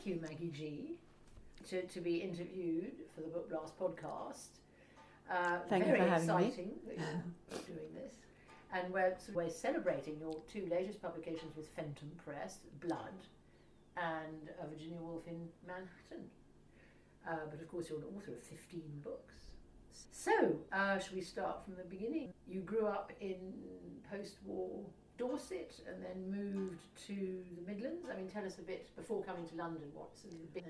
you, Maggie Gee, to be interviewed for the Book Blast podcast. Thank you for having me. Very exciting that you're doing this. And we're celebrating your two latest publications with Fentum Press, Blood and Virginia Woolf in Manhattan. But of course you're an author of 15 books. So, shall we start from the beginning? You grew up in post-war Dorset and then moved to the Midlands. I mean, tell us a bit, before coming to London, what's the big...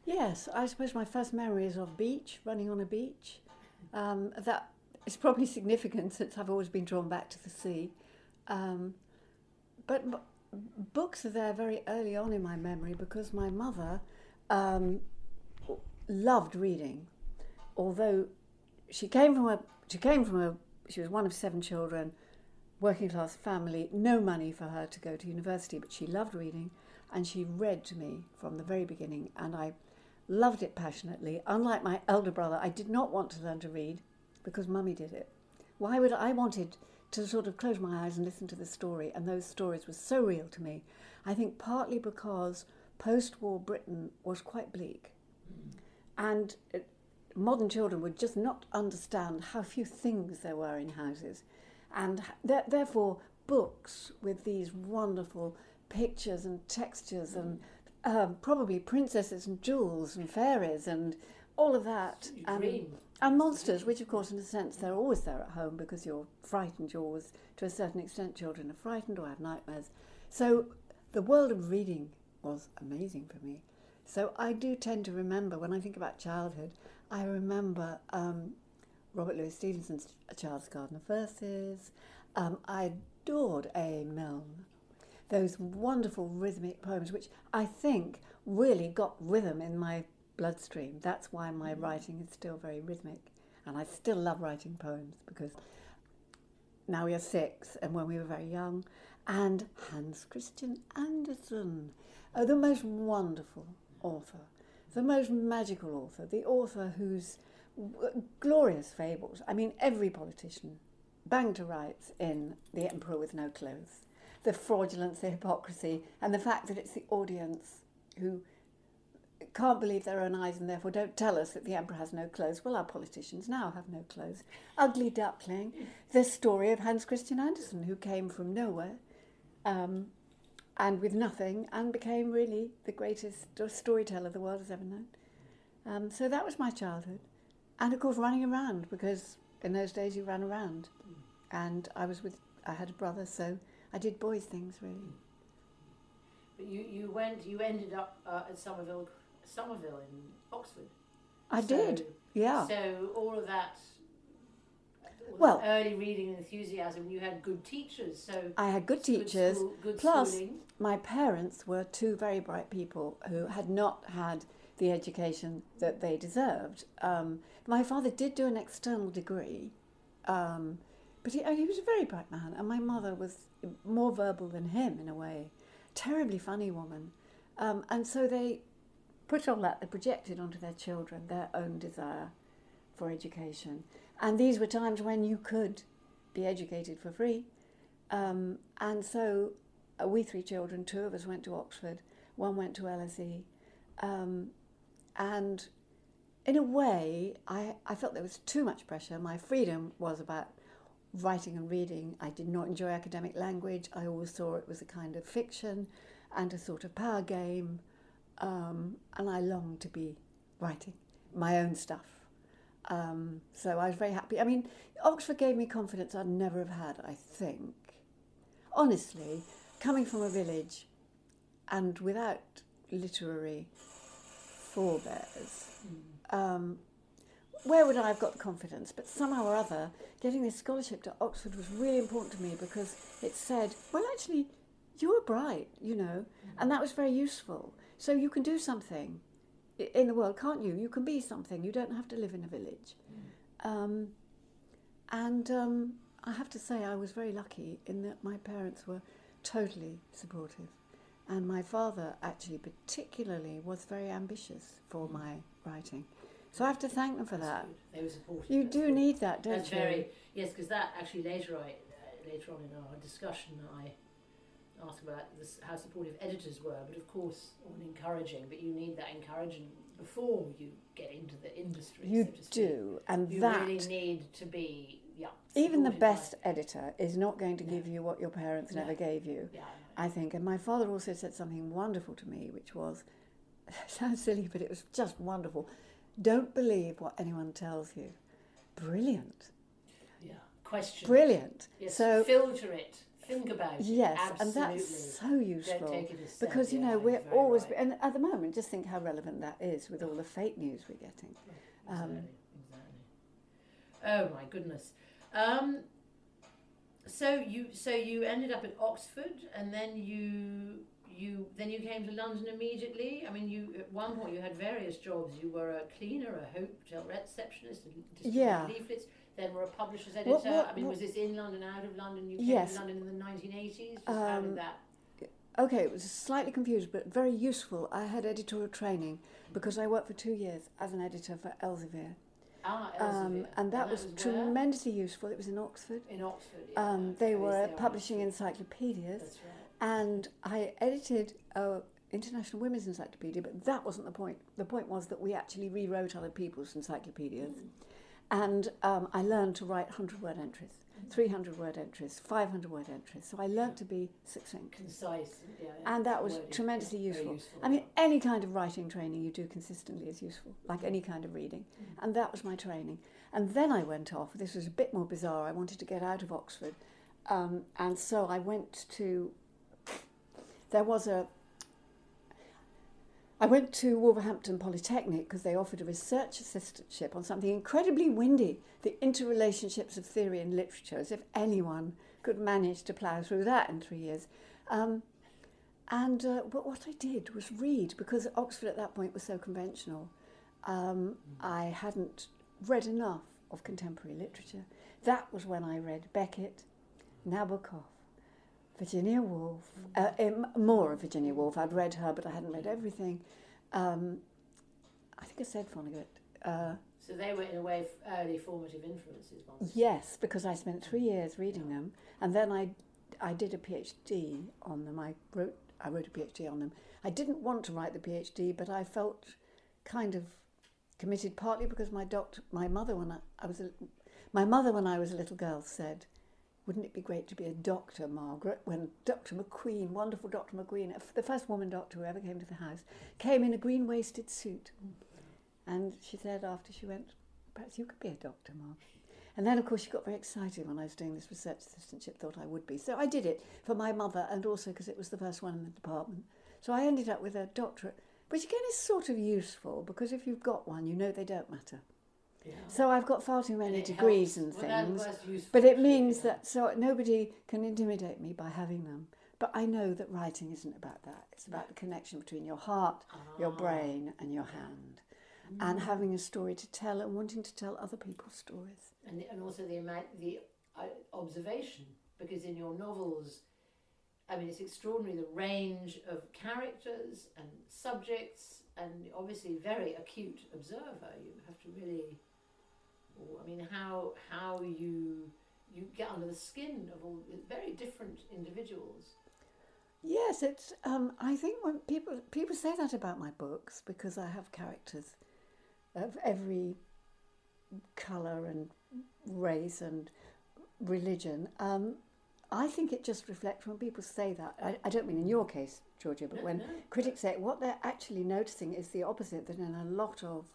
Yes, I suppose my first memory is of beach, running on a beach. That is probably significant since I've always been drawn back to the sea. But books are there very early on in my memory because my mother loved reading, although she was one of 7 children, working class family, no money for her to go to university, but she loved reading and she read to me from the very beginning and I loved it passionately. Unlike my elder brother, I did not want to learn to read because Mummy did it. I wanted to sort of close my eyes and listen to the story, and those stories were so real to me. I think partly because post-war Britain was quite bleak and modern children would just not understand how few things there were in houses. And therefore, books with these wonderful pictures and textures and probably princesses and jewels and fairies and all of that. And monsters, which of course in a sense they're always there at home because you're frightened. You're always, to a certain extent, children are frightened or have nightmares. So the world of reading was amazing for me. So I do tend to remember, when I think about childhood, I remember Robert Louis Stevenson's A Child's Garden of Verses. I adored A. Milne. Those wonderful rhythmic poems, which I think really got rhythm in my bloodstream. That's why my writing is still very rhythmic. And I still love writing poems because now we are 6 and when we were very young. And Hans Christian Andersen, the most wonderful author, the most magical author, the author whose glorious fables. I mean, every politician banged to rights in The Emperor with No Clothes. The fraudulence, the hypocrisy, and the fact that it's the audience who can't believe their own eyes and therefore don't tell us that the emperor has no clothes. Well, our politicians now have no clothes. Ugly Duckling, the story of Hans Christian Andersen, who came from nowhere and with nothing and became really the greatest storyteller the world has ever known. So that was my childhood. And of course running around, because in those days you ran around. And I had a brother, so I did boys' things really. But you ended up at Somerville in Oxford. I did, yeah. So all of that, well, early reading enthusiasm, you had good teachers. So I had good teachers, good plus schooling. My parents were 2 very bright people who had not had the education that they deserved. My father did do an external degree, but he was a very bright man, and my mother was more verbal than him in a way. Terribly funny woman. And so they put all that, they projected onto their children their own desire for education. And these were times when you could be educated for free. And so we 3 children, 2 of us went to Oxford, 1 went to LSE. And in a way, I felt there was too much pressure. My freedom was about writing and reading. I did not enjoy academic language. I always saw it was a kind of fiction and a sort of power game. And I longed to be writing my own stuff. So I was very happy. I mean, Oxford gave me confidence I'd never have had, I think. Honestly, coming from a village and without literary forebears, where would I have got the confidence? But somehow or other, getting this scholarship to Oxford was really important to me because it said, well, actually, you're bright, you know, and that was very useful. So you can do something in the world, can't you? You can be something. You don't have to live in a village. I have to say I was very lucky in that my parents were totally supportive. And my father actually particularly was very ambitious for my writing. So I have to thank them for that. Good. They were supportive. You do need that, don't you? Yes, because that actually later on in our discussion, ask about this, how supportive editors were, but of course, or encouraging, but you need that encouraging before you get into the industry. You so to speak. do, and you that really need to be, even the supported best by, editor is not going to give you what your parents never gave you. Yeah, I think. And my father also said something wonderful to me, which was, it sounds silly, but it was just wonderful. Don't believe what anyone tells you. Brilliant. Yeah. Question. Brilliant. Yes. So filter it. Think about it. yes, Absolutely. and that's so useful. Don't take it as because, said. we're very always, right. and at the moment, just think how relevant that is with all the fake news we're getting. Exactly. Oh my goodness. So you ended up at Oxford, and then you came to London immediately. I mean, you at one point you had various jobs. You were a cleaner, a hotel receptionist, a distributed leaflets. Then were a publisher's editor. Was this in London, out of London? You came to London in the 1980s. How did that? Okay, it was slightly confused, but very useful. I had editorial training because I worked for 2 years as an editor for Elsevier. Elsevier. And that was tremendously useful. It was in Oxford. In Oxford, they were publishing encyclopedias. That's right. And I edited an International Women's Encyclopedia, but that wasn't the point. The point was that we actually rewrote other people's encyclopedias. And I learned to write 100-word entries, 300-word entries, 500-word entries. So I learned to be succinct. Concise. And that was tremendously useful. I mean, any kind of writing training you do consistently is useful, like any kind of reading. And that was my training. And then I went off. This was a bit more bizarre. I wanted to get out of Oxford. And so I went to... I went to Wolverhampton Polytechnic because they offered a research assistantship on something incredibly windy, the interrelationships of theory and literature, as if anyone could manage to plough through that in 3 years. But what I did was read, because Oxford at that point was so conventional. I hadn't read enough of contemporary literature. That was when I read Beckett, Nabokov, Virginia Woolf, more of Virginia Woolf. I'd read her, but I hadn't read everything. I think I said Vonnegut. So they were, in a way, early formative influences. Yes, because I spent 3 years reading them, and then I did a PhD on them. I wrote a PhD on them. I didn't want to write the PhD, but I felt kind of committed, partly because my mother, when I was a little girl, said, "Wouldn't it be great to be a doctor, Margaret?" When Dr. McQueen, wonderful Dr. McQueen, the first woman doctor who ever came to the house, came in a green waisted suit. And she said after she went, "Perhaps you could be a doctor, Margaret." And then, of course, she got very excited when I was doing this research assistantship, thought I would be. So I did it for my mother, and also because it was the first one in the department. So I ended up with a doctorate, which again is sort of useful, because if you've got one, you know they don't matter. Yeah. So I've got far too many degrees and things, but it means that so nobody can intimidate me by having them. But I know that writing isn't about that. It's about the connection between your heart, your brain, and your hand, and having a story to tell and wanting to tell other people's stories. And also the observation, because in your novels, I mean, it's extraordinary, the range of characters and subjects, and obviously very acute observer. You have to really... I mean, how you get under the skin of all very different individuals. Yes, it's. I think when people say that about my books, because I have characters of every colour and race and religion. I think it just reflects when people say that. I don't mean in your case, Georgia, but when critics say it, what they're actually noticing is the opposite. That in a lot of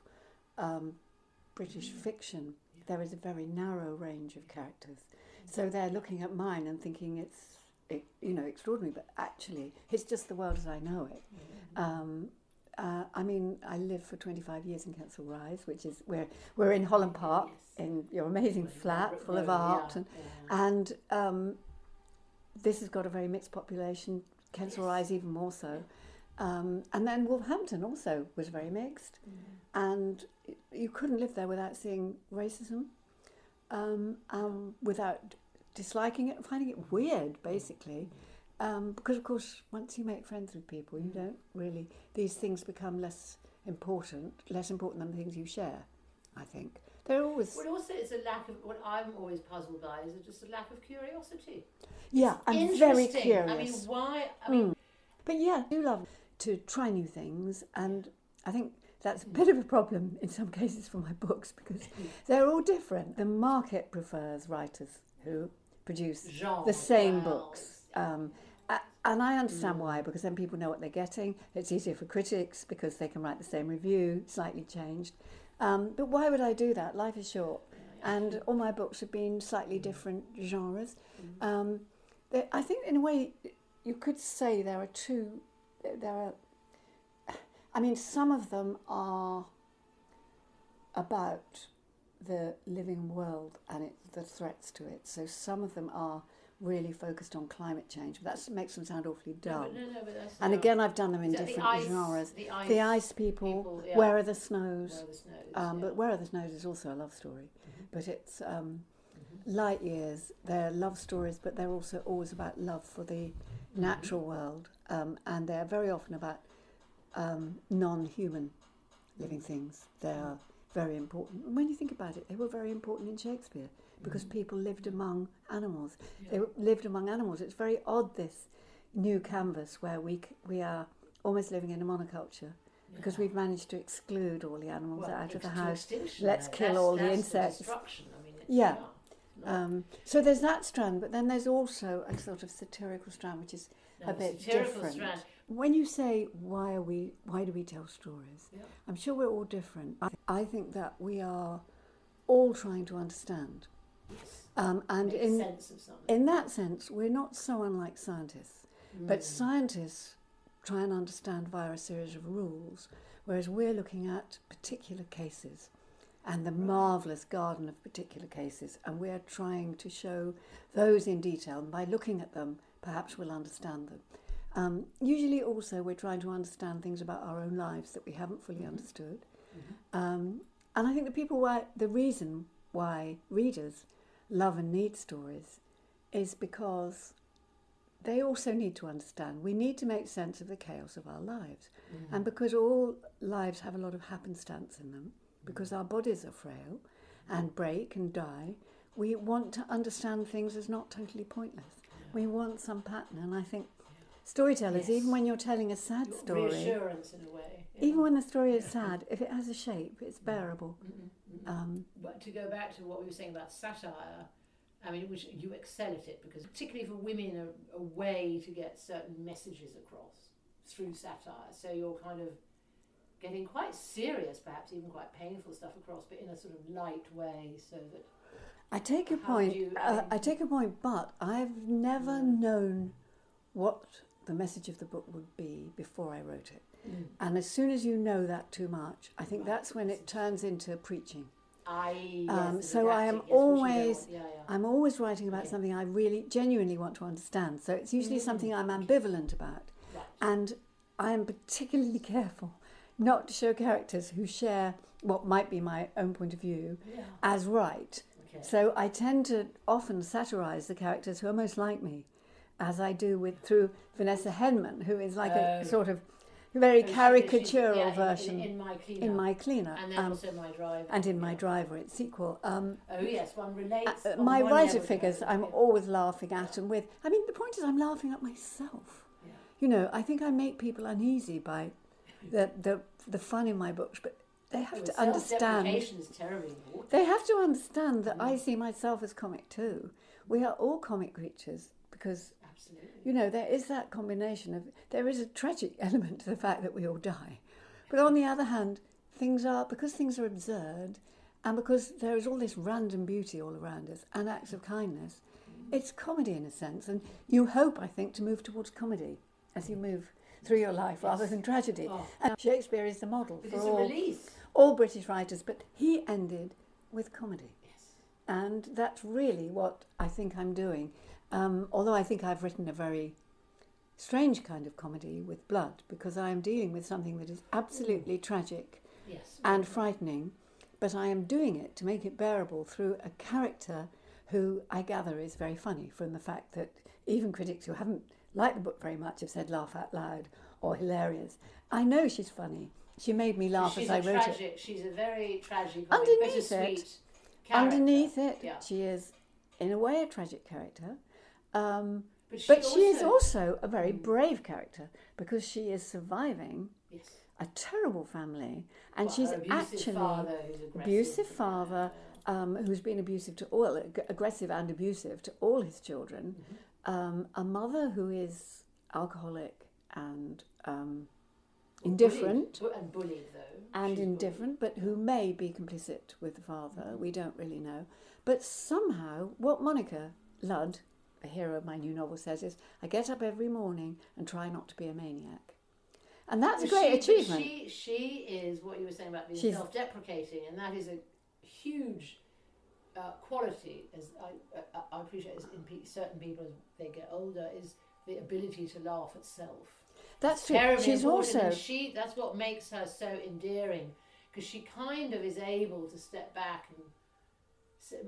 British fiction, there is a very narrow range of characters. So they're looking at mine and thinking it's extraordinary, but actually it's just the world as I know it. I mean, I lived for 25 years in Kensal Rise, which is we're in Holland Park, in your amazing flat full of art, and this has got a very mixed population. Kensal Rise even more so. And then Wolverhampton also was very mixed, and you couldn't live there without seeing racism, without disliking it and finding it weird, basically, because of course once you make friends with people, you don't really, these things become less important than the things you share, I think. They're always... Well, also it's a lack of, what I'm always puzzled by is just a lack of curiosity. Yeah, I'm very curious. I mean, why? I mean, But yeah, I do love to try new things, and I think that's a bit of a problem in some cases for my books because they're all different. The market prefers writers who produce the same books. And I understand why, because then people know what they're getting. It's easier for critics because they can write the same review, slightly changed. But why would I do that? Life is short. And all my books have been slightly different genres. I think in a way you could say there are, I mean, some of them are about the living world and the threats to it. So some of them are really focused on climate change, but that makes them sound awfully dull. But that's and again, I've done them in different genres. The Ice People, yeah. Where Are the Snows? But Where Are the Snows is also a love story. But it's light years. They're love stories, but they're also always about love for the natural world, and they're very often about non-human living things. They are very important. And when you think about it, they were very important in Shakespeare because people lived among animals. They lived among animals. It's very odd, this new canvas where we are almost living in a monoculture because we've managed to exclude all the animals out of the house. Let's kill all the insects. So there's that strand, but then there's also a sort of satirical strand, which is a bit different. When you say why do we tell stories? Yeah. I'm sure we're all different. I think that we are all trying to understand. Yes. And in that sense, we're not so unlike scientists. But scientists try and understand via a series of rules, whereas we're looking at particular cases and the marvellous garden of particular cases, and we're trying to show those in detail. And by looking at them, perhaps we'll understand them. Usually also we're trying to understand things about our own lives that we haven't fully understood. And I think the reason why readers love and need stories is because they also need to understand. We need to make sense of the chaos of our lives. And because all lives have a lot of happenstance in them, because our bodies are frail and break and die, we want to understand things as not totally pointless. We want some pattern, and I think storytellers, even when you're telling a sad story, reassurance in a way. Even when the story is sad, if it has a shape, it's bearable. But to go back to what we were saying about satire, I mean, which you excel at it, because particularly for women, a way to get certain messages across through satire. So you're kind of getting quite serious, perhaps even quite painful stuff across, but in a sort of light way, so that. I take your point. I take a point, but I've never known what the message of the book would be before I wrote it. And as soon as you know that too much, I think that's when it turns into preaching. So I am always, I'm always writing about something I really genuinely want to understand. So it's usually something I'm ambivalent about, and I am particularly careful not to show characters who share what might be my own point of view as right. So I tend to often satirise the characters who are most like me, as I do through Vanessa Henman, who is like a sort of very caricatural version in My Cleaner. And then also My Driver. And in My Driver, its sequel. One relates. My writer figures I'm always laughing at and with. I mean, the point is I'm laughing at myself. Yeah. You know, I think I make people uneasy by the fun in my books, but they have to understand. Self-deprecation is terribly important. They have to understand that I see myself as comic too. We are all comic creatures because, you know, there is that combination of, there is a tragic element to the fact that we all die. But on the other hand, because things are absurd and because there is all this random beauty all around us and acts of kindness, it's comedy in a sense. And you hope, I think, to move towards comedy as you move through your life rather than tragedy. And Shakespeare is the model for all British writers, but he ended with comedy. And that's really what I think I'm doing. Although I think I've written a very strange kind of comedy with Blood, because I am dealing with something that is absolutely tragic and frightening, but I am doing it to make it bearable through a character who I gather is very funny, from the fact that even critics who haven't liked the book very much have said laugh out loud or hilarious. I know she's funny, She made me laugh as I wrote it. She's a very tragic, Underneath bittersweet character. Underneath it, she is, in a way, a tragic character. But she is also a very brave character because she is surviving a terrible family, and she's actually abusive father who's been aggressive and abusive to all his children, a mother who is alcoholic and indifferent, bullied though, and indifferent, but who may be complicit with the father. We don't really know, but somehow what Monica Ludd, a hero of my new novel, says is, I get up every morning and try not to be a maniac. And that's a great achievement. She is what you were saying about being self-deprecating, and that is a huge quality, as I appreciate in certain people as they get older, is the ability to laugh at self. That's true. She's also... that's what makes her so endearing, because she kind of is able to step back and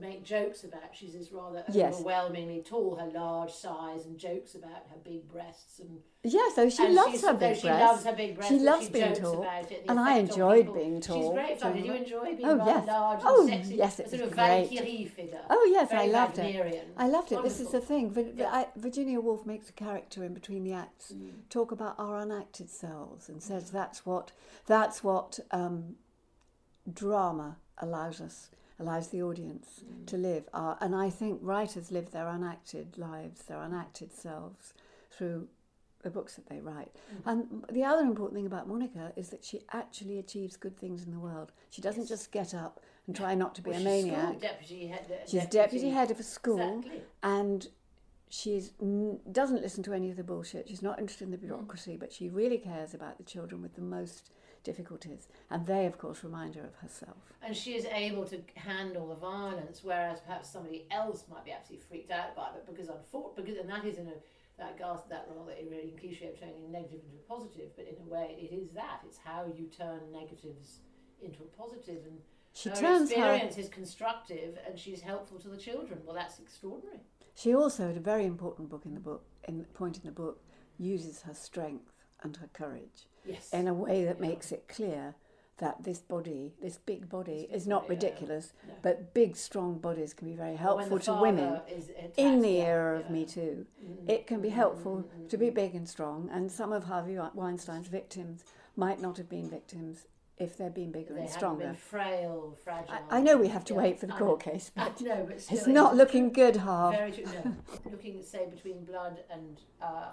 make jokes about. She's this rather overwhelmingly tall, her large size, and jokes about her big breasts. And she loves her big breasts. She loves her big breasts. She loves being tall, and I enjoyed being tall. She's great fun. Did you enjoy being large and sexy? Yes, it was sort of great. Valkyrie figure. Oh yes, Very I loved Wagnerian. it. I loved it. Wonderful. This is the thing. Virginia Woolf makes a character in between the acts talk about our unacted selves, and says that's what drama allows the audience to live. And I think writers live their unacted lives, their unacted selves, through the books that they write. And the other important thing about Monica is that she actually achieves good things in the world. She doesn't just get up and try not to be a maniac. She's deputy head of a school, and she doesn't listen to any of the bullshit. She's not interested in the bureaucracy, but she really cares about the children with the most difficulties, and they of course remind her of herself. And she is able to handle the violence, whereas perhaps somebody else might be absolutely freaked out by it, because and that is that rather irritating cliche of turning a negative into a positive, but in a way it is that. It's how you turn negatives into a positive, and her experience is constructive and she's helpful to the children. Well, that's extraordinary. She also, at a very important point in the book, uses her strength and her courage in a way that makes it clear that this big body is not ridiculous, but big, strong bodies can be very helpful to women. In the era of Me Too, it can be helpful to be big and strong, and some of Harvey Weinstein's victims might not have been victims if they'd been bigger and stronger. Been frail, fragile. I know we have to wait for the court case, but, but still, it's not looking good, Harv. Very true. No. Looking, say, between Blood and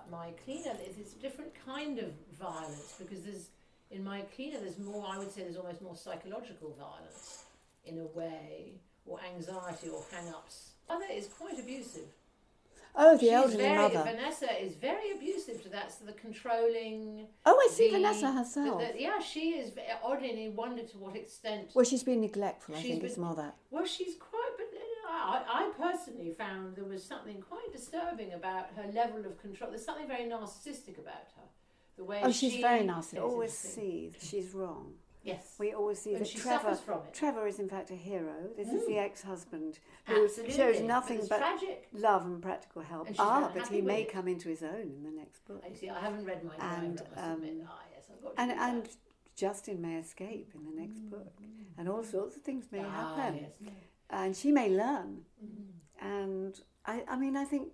My Cleaner, it's a different kind of violence, because in My Cleaner there's more, I would say there's almost more psychological violence in a way, or anxiety or hang-ups. Mother is quite abusive. Oh, the elderly mother. Vanessa is very abusive to that, so the controlling... Oh, I see Vanessa herself. She is oddly, and you wonder to what extent... Well, she's been neglectful, I think it's more that. Well, she's quite... But I personally found there was something quite disturbing about her level of control. There's something very narcissistic about her. The way she's very narcissistic. We always see that she's wrong. Yes. We always see that she suffers from it. Trevor is in fact a hero. This is the ex-husband who shows nothing but love and practical help. But he may come into his own in the next book. I see. I haven't read my and and Justin may escape in the next book, and all sorts of things may happen. Yes. And she may learn. And I mean, I think,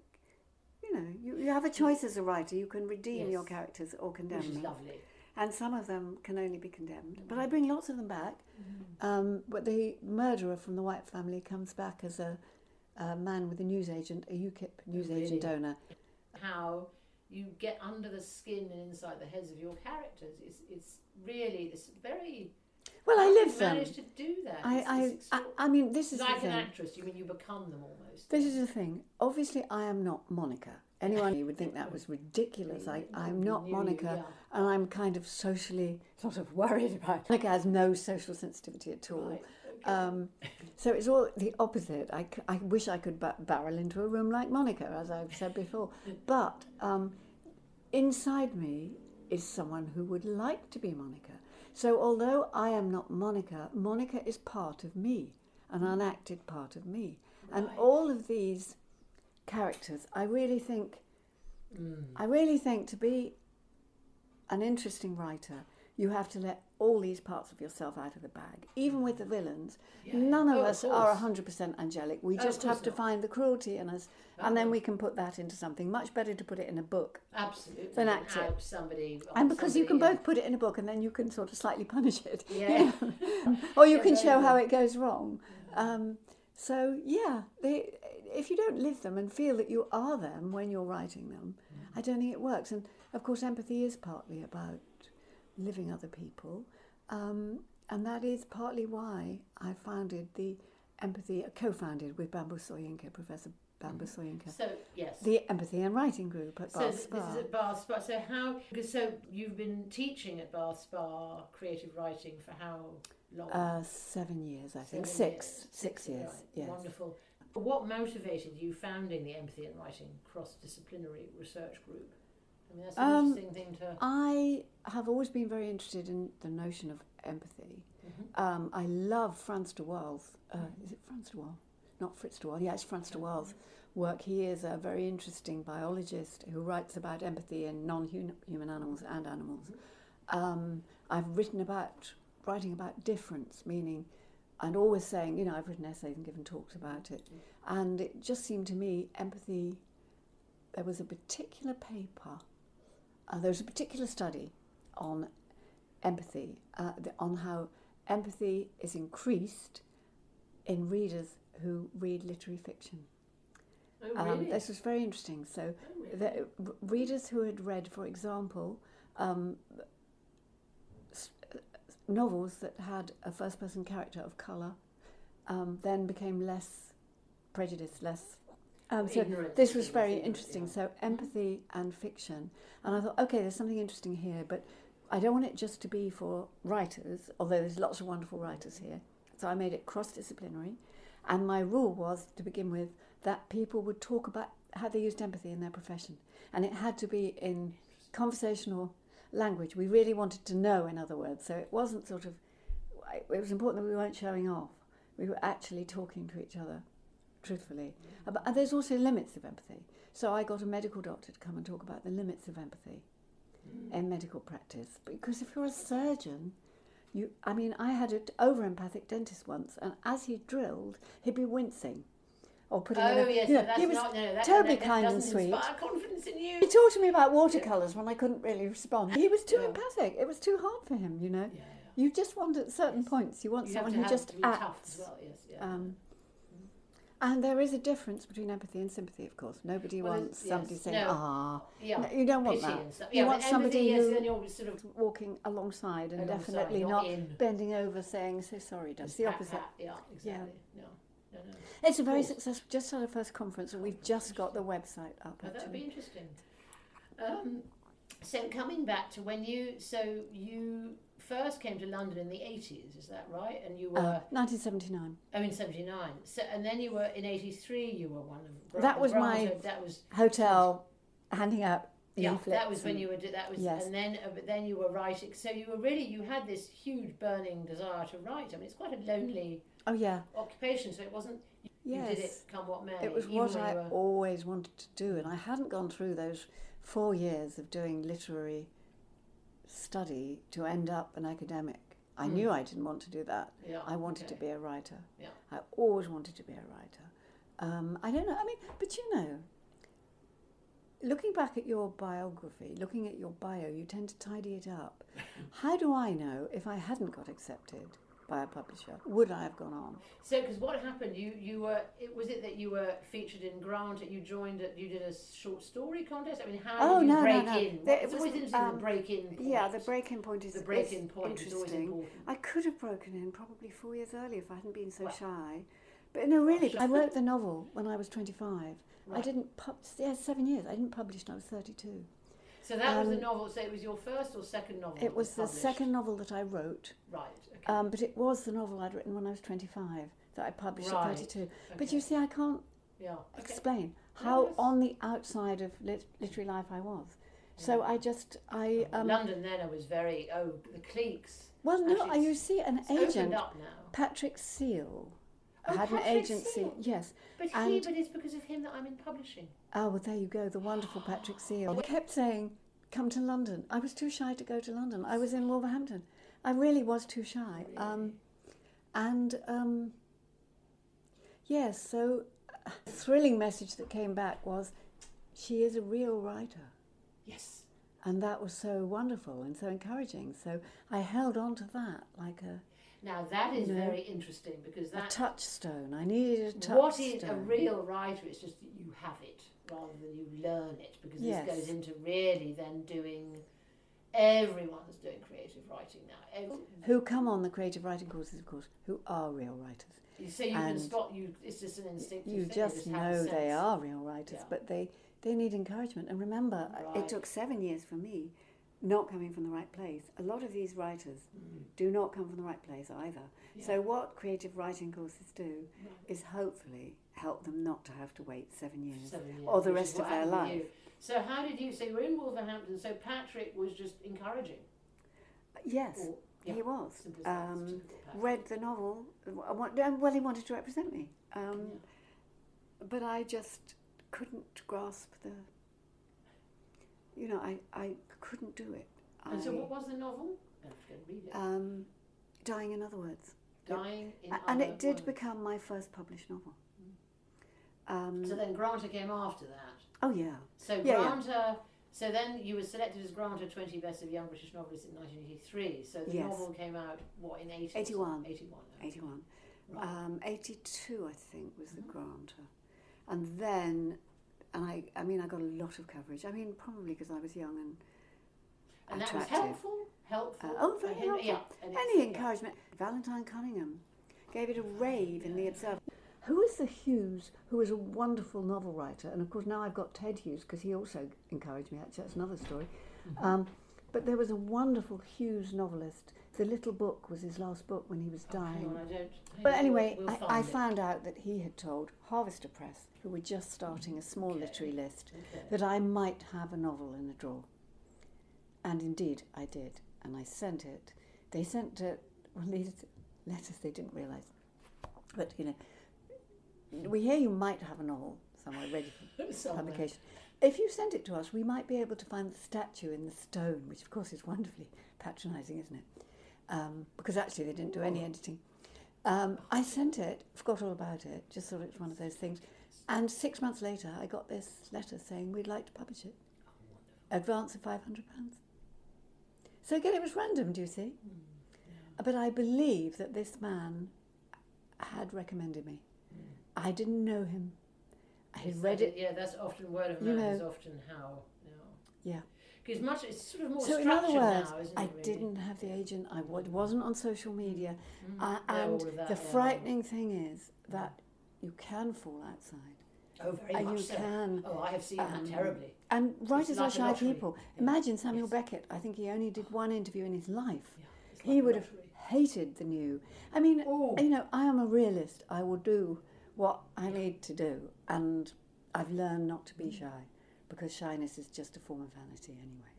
you have a choice as a writer. You can redeem your characters or condemn them. Which is lovely. And some of them can only be condemned. But I bring lots of them back. But the murderer from the White family comes back as a man with a newsagent, a UKIP newsagent owner. How you get under the skin and inside the heads of your characters. It's really this very... Well, I live them. Managed to do that. I mean, this is like the thing. An actress. You mean you become them almost? This is the thing. Obviously, I am not Monica. Anyone would think that was ridiculous. I'm not Monica, and I'm kind of socially sort of worried about it. Monica has no social sensitivity at all. Right. So it's all the opposite. I wish I could barrel into a room like Monica, as I've said before. But inside me is someone who would like to be Monica. So although I am not Monica, Monica is part of me, an unacted part of me. Right. And all of these characters, I really think to be an interesting writer, you have to let all these parts of yourself out of the bag. Even with the villains, Yeah. none of Oh, us of are course. 100% angelic. We Oh, just of course have to not. find the cruelty in us, Oh, and then no. we can put that into something. Much better to put it in a book. Absolutely. Than Than act it. out somebody. And because you can somebody, both put it in a book and then you can sort of slightly punish it. Yeah. Or you Yeah, can very show how good. it goes wrong. So, yeah, if you don't live them and feel that you are them when you're writing them, I don't think it works. And, of course, empathy is partly about living other people. And that is partly why I founded the empathy, co-founded with Bamboo Soyinka, Professor Bamboo Soyinka, So, yes. the Empathy and Writing Group at So Bath this Spa. is at Bath Spa. So you've been teaching at Bath Spa creative writing for how long? 7 years, I think. 7 Six years, right. yes. Wonderful. What motivated you founding the Empathy and Writing cross-disciplinary research group? I mean, that's an interesting thing to... I have always been very interested in the notion of empathy. I love Frans de Waal's, is it Frans de Waal? Not Fritz de Waal, yeah, it's Frans de Waal's work. He is a very interesting biologist who writes about empathy in non-human animals and animals. I've writing about difference, meaning, and always saying, I've written essays and given talks about it. And it just seemed to me, empathy, there was a particular paper, there was a particular study on empathy, on how empathy is increased in readers who read literary fiction. Oh, really? This was very interesting. So, the readers who had read, for example, novels that had a first-person character of colour, then became less prejudiced, less... so this was very interesting. Yeah. So empathy and fiction. And I thought, okay, there's something interesting here, but I don't want it just to be for writers, although there's lots of wonderful writers here. So I made it cross-disciplinary. And my rule was, to begin with, that people would talk about how they used empathy in their profession. And it had to be in conversational language. We really wanted to know, in other words. So it wasn't sort of... It was important that we weren't showing off. We were actually talking to each other truthfully. And there's also limits of empathy. So I got a medical doctor to come and talk about the limits of empathy in medical practice. Because if you're a surgeon... I had an over-empathic dentist once, and as he drilled, he'd be wincing. Or putting in a, yes, he was terribly kind and sweet. Inspire confidence in you. He talked to me about watercolours when I couldn't really respond. He was too empathic. It was too hard for him, Yeah. You just want at certain points, you want someone who just acts. Tough as well, yes, yeah. And there is a difference between empathy and sympathy, of course. Nobody wants somebody saying, No, you don't want that. You want somebody who sort of walking alongside and definitely not bending over saying, so sorry, does the opposite. Yeah, exactly. No. It's a very successful, just had a first conference and we've just got the website up. That would be interesting. So coming back to when you first came to London in the 80s, is that right? And you were... 1979. Oh, in 79. So, and then you were, in 83, you were one of... That was Granta, my that was hotel, handing out leaflets. Yeah, that was when you were... That was, yes. And then you were writing. So you were really... You had this huge burning desire to write. I mean, it's quite a lonely occupation, so it wasn't... You did it come what may. It was what I always wanted to do, and I hadn't gone through those 4 years of doing literary study to end up an academic. I knew I didn't want to do that. Yeah, I wanted to be a writer. Yeah. I always wanted to be a writer. I don't know, but looking back at your biography, looking at your bio, you tend to tidy it up. How do I know if I hadn't got accepted by a publisher, would I have gone on? So, because what happened, you were, was it that you were featured in Granta, you did a short story contest? I mean, how did you break in? It's always interesting, the break-in point. Yeah, the break-in point is interesting. Is always important. I could have broken in probably 4 years earlier if I hadn't been so shy. But no, really, I wrote the novel when I was 25. Right. I didn't, 7 years, I didn't publish until I was 32. So that was the novel, so it was your first or second novel? It was the second novel that I wrote. Right, okay. But it was the novel I'd written when I was 25 that I published at 32. Okay. But you see, I can't explain how on the outside of literary life I was. Yeah. So London then I was very, the cliques. Well, no, you see, an agent, up now. Patrick Seal, had Patrick an agency. Seal. Yes. But it's because of him that I'm in publishing. Oh, well, there you go, the wonderful Patrick Seal. He kept saying, come to London. I was too shy to go to London. I was in Wolverhampton. I really was too shy. Really? Yes, so a thrilling message that came back was, she is a real writer. Yes. And that was so wonderful and so encouraging. So I held on to that like a... Now that is very interesting, because that... A touchstone. I needed a touchstone. What is a real writer? It's just that you have it rather than you learn it, because this goes into really then doing... Everyone's doing creative writing now. Who come on the creative writing courses, of course, who are real writers. So you can spot, it's just an instinctive you thing. Just know they are real writers, but they need encouragement. And remember, it took 7 years for me, not coming from the right place. A lot of these writers do not come from the right place either. Yeah. So what creative writing courses do is hopefully help them not to have to wait 7 years, or the rest of their life. So how did you, so you were in Wolverhampton, so Patrick was just encouraging? Yes, he was. Read the novel, well, he wanted to represent me. But I just couldn't grasp the, I couldn't do it. And so what was the novel? I'm just going to read it. Dying in Other Words. Dying in Other Words. And it did become my first published novel. So then Granta came after that. Oh yeah. So Granta, so then you were selected as Granta 20 Best of Young British Novelists in 1983. So the novel came out, what, in 81? 81. 81. Right. 82, I think, was the Granta. And then, I got a lot of coverage. I mean, probably because I was young and attractive. That was helpful? Very helpful. Yeah. Any encouragement. Valentine Cunningham gave it a rave in the Observer. Who is the Hughes, who is a wonderful novel writer? And of course now I've got Ted Hughes, because he also encouraged me, actually, that's another story. But there was a wonderful Hughes novelist. The Little Book was his last book when he was dying. But anyway, I found out that he had told Harvester Press, who were just starting a small literary list, that I might have a novel in a drawer. And indeed I did. And I sent it. They sent these letters they didn't realise. But, we hear you might have a novel somewhere ready for publication. If you send it to us, we might be able to find the statue in the stone, which of course is wonderfully patronising, isn't it? Because actually they didn't do any editing. I sent it, forgot all about it, just thought it was one of those things. And 6 months later, I got this letter saying we'd like to publish it. Advance of £500. So again, it was random, do you see? But I believe that this man had recommended me. I didn't know him. I had read it. Yeah, that's often word of mouth is often how. Yeah. Because it's sort of more so structured in other words, now, isn't it? I really? didn't have the agent. I wasn't on social media. And the frightening thing is that you can fall outside. Oh, very much so. Can. Oh, I have seen that terribly. And writers are shy people. Imagine Samuel Beckett. I think he only did one interview in his life. Yeah, he would have hated the new. I mean, I am a realist. I will do what I need to do, and I've learned not to be shy, because shyness is just a form of vanity anyway.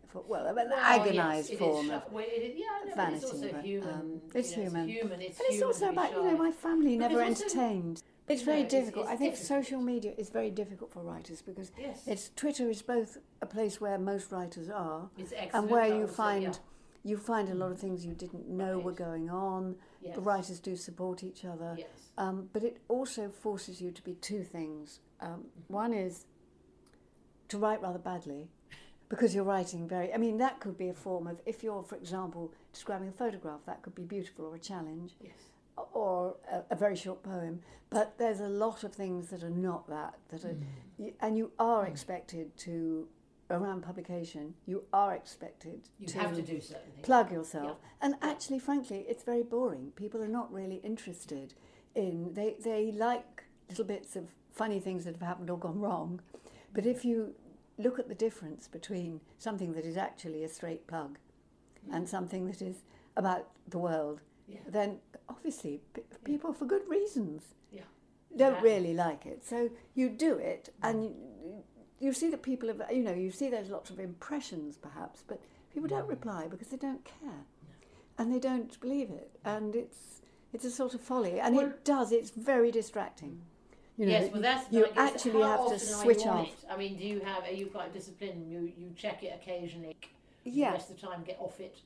An agonised form of vanity. It's also human. It's human. And it's also about, my family never entertained. It's very difficult. I think social media is very difficult for writers, because Twitter is both a place where most writers are, and where you find a lot of things you didn't know were going on. Yes. The writers do support each other. Yes. But it also forces you to be two things. One is to write rather badly, because you're writing that could be a form of, if you're, for example, describing a photograph, that could be beautiful or a challenge, or a very short poem. But there's a lot of things that are not that are, and you are expected to, around publication, you are expected to have to do certain things. Plug yourself. And actually, frankly, it's very boring. People are not really interested in, they like little bits of funny things that have happened or gone wrong. But if you look at the difference between something that is actually a straight plug and something that is about the world, then obviously people, for good reasons, don't really like it. So you do it, and you see that people have, you see there's lots of impressions perhaps, but people don't reply because they don't care. And they don't believe it. And it's a sort of folly. And it's very distracting. You know, yes, well, that's you I guess, actually how have to often switch are you on off. it? I mean, are you quite disciplined? You check it occasionally. Yeah. The rest of the time, get off it.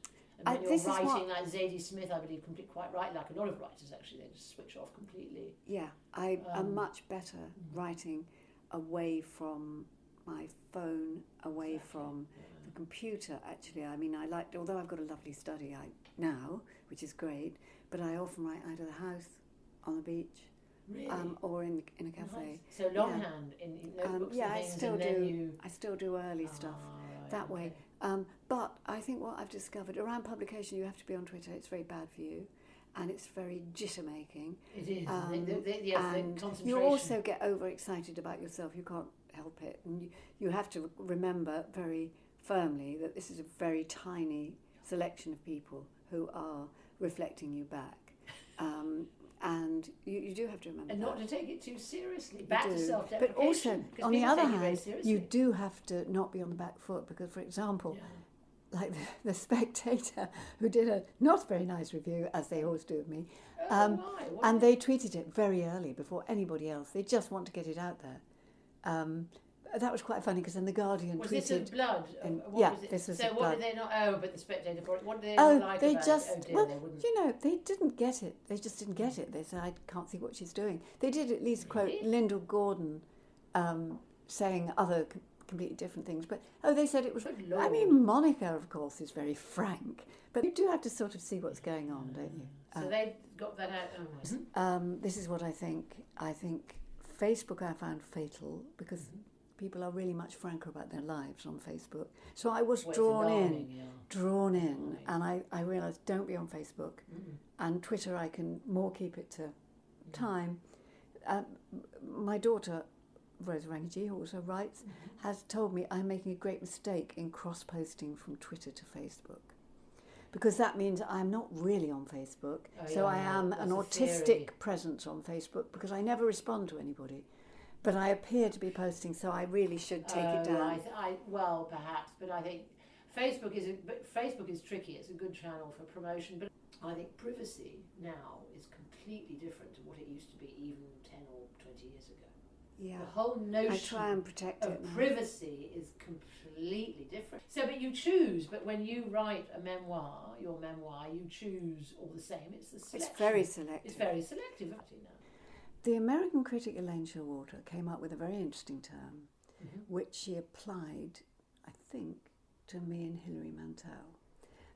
And when you're writing, like Zadie Smith, I believe, quite right. Like a lot of writers, actually, they just switch off completely. Yeah, I am much better writing away from my phone, away from the computer. Actually, I mean, although I've got a lovely study now, which is great, but I often write out of the house, on the beach. Really? Or in a cafe. Nice. So longhand in notebooks and things, I still do early stuff that way. But I think what I've discovered around publication, you have to be on Twitter. It's very bad for you, and it's very jitter-making. It is. And concentration. you also get overexcited about yourself. You can't help it, and you have to remember very firmly that this is a very tiny selection of people who are reflecting you back. And you do have to remember and that. not to take it too seriously. Back to self-deprecation. But also, on the other hand, you do have to not be on the back foot because, for example, like the Spectator, who did a not very nice review, as they always do of me, and they tweeted it very early before anybody else. They just want to get it out there. That was quite funny because then the Guardian tweeted. Was this Blood? This was so Blood. what did they not? Oh, but the Spectator. What did they not like they about just, it? Oh dear, well, they wouldn't. you know, they didn't get it. They just didn't get it. They said, I can't see what she's doing. They did at least quote Lyndall Gordon saying other completely different things. But, they said it was... I mean, Monica, of course, is very frank. But you do have to sort of see what's going on, don't you? So they got that out. This is what I think. I think Facebook I found fatal because... people are really much franker about their lives on Facebook. So I was drawn in, and I realised don't be on Facebook. And Twitter, I can more keep it to time. My daughter, Maggie Gee, who also writes, has told me I'm making a great mistake in cross-posting from Twitter to Facebook. Because that means I'm not really on Facebook. I am an autistic presence on Facebook because I never respond to anybody. But I appear to be posting, so I really should take it down. Well, perhaps, but I think Facebook is tricky. It's a good channel for promotion, but I think privacy now is completely different to what it used to be even 10 or 20 years ago. Yeah. The whole notion I try and protect of privacy is completely different. So, but you choose. But when you write your memoir, you choose all the same. It's the selection. It's very selective. It's very selective now. The American critic Elaine Showalter came up with a very interesting term, which she applied, I think, to me and Hilary Mantel,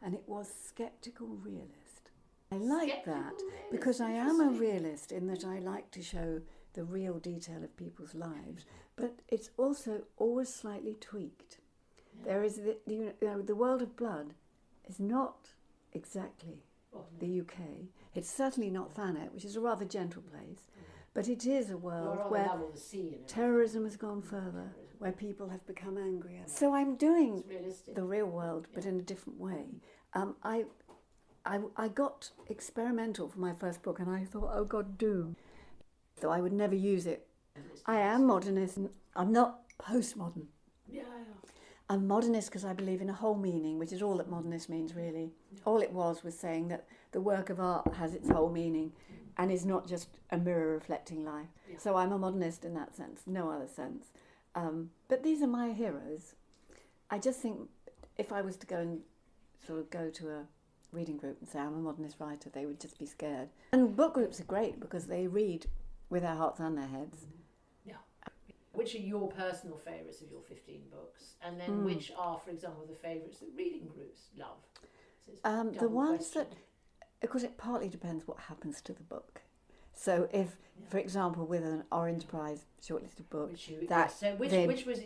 and it was sceptical realist. I like that because I am a realist in that I like to show the real detail of people's lives, but it's also always slightly tweaked. There is the world of Blood is not exactly the UK. It's certainly not Thanet, which is a rather gentle place. But it is a world where terrorism has gone further, where people have become angrier. So I'm doing the real world, but in a different way. I got experimental for my first book, and I thought, oh God, doom. So I would never use it. I am modernist. I'm not postmodern. I'm modernist because I believe in a whole meaning, which is all that modernist means, really. All it was saying that the work of art has its whole meaning and is not just a mirror reflecting life. So I'm a modernist in that sense, no other sense. But these are my heroes. I just think if I was to go and sort of go to a reading group and say I'm a modernist writer, they would just be scared. And book groups are great because they read with their hearts and their heads. Which are your personal favourites of your 15 books? And then which are, for example, the favourites that reading groups love? The ones that, of course, it partly depends what happens to the book. So if, for example, with an Orange Prize shortlisted book, which was tell us which was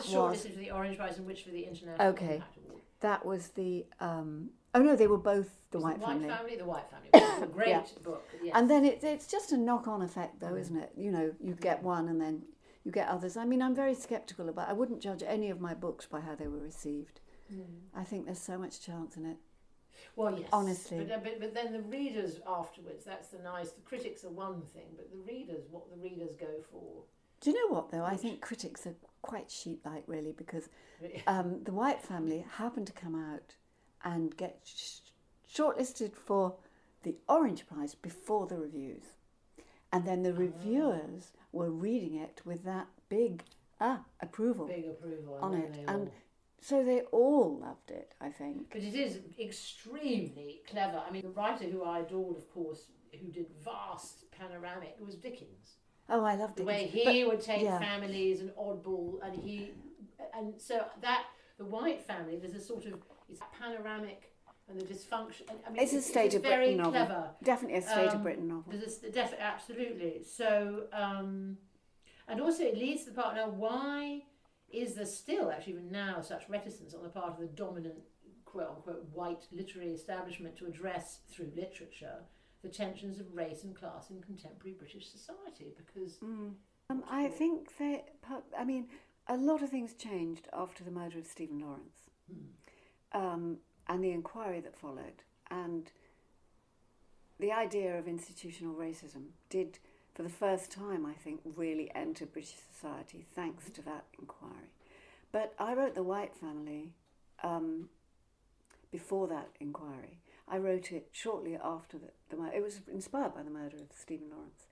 shortlisted for the Orange Prize and which for the International Impact Award? That was the they were both the White Family. The White Family, a great book. Yes. And then it's just a knock-on effect, though, isn't it? You know, you get one and then you get others. I mean, I'm very sceptical about. I wouldn't judge any of my books by how they were received. I think there's so much chance in it. Well, yes. Honestly. But then the readers afterwards, that's the nice... The critics are one thing, but the readers, what the readers go for... Do you know what, though? I think critics are quite sheep-like, really, because the White Family happened to come out and get shortlisted for the Orange Prize before the reviews. And then the reviewers were reading it with that big approval on it. And so they all loved it, I think. But it is extremely clever. I mean, the writer who I adored, of course, who did vast panoramic, was Dickens. Oh, I loved it. The way he would take families and oddball, and so that, the White Family, there's a sort of, it's panoramic and the dysfunction. I mean, it's a stage of Britain novel. Clever. Definitely a stage of Britain novel. Absolutely. So, and also it leads to the part now, why is there still, actually even now, such reticence on the part of the dominant, quote-unquote, white literary establishment to address, through literature, the tensions of race and class in contemporary British society? Because... I think a lot of things changed after the murder of Stephen Lawrence. And the inquiry that followed. And the idea of institutional racism did, for the first time, I think, really enter British society thanks to that inquiry. But I wrote The White Family before that inquiry. I wrote it shortly after the murder. It was inspired by the murder of Stephen Lawrence.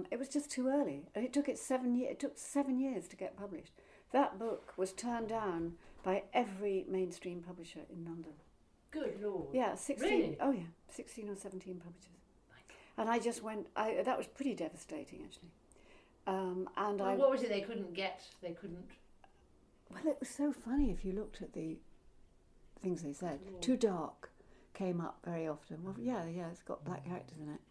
It was just too early. And it took 7 years. It took 7 years to get published. That book was turned down by every mainstream publisher in London. Good Lord. Yeah, 16. Really? Oh yeah, 16 or 17 publishers. And I just went. That was pretty devastating, actually. What was it they couldn't get? They couldn't. Well, it was so funny if you looked at the things they said. Too dark came up very often. Well, yeah, it's got black characters in it.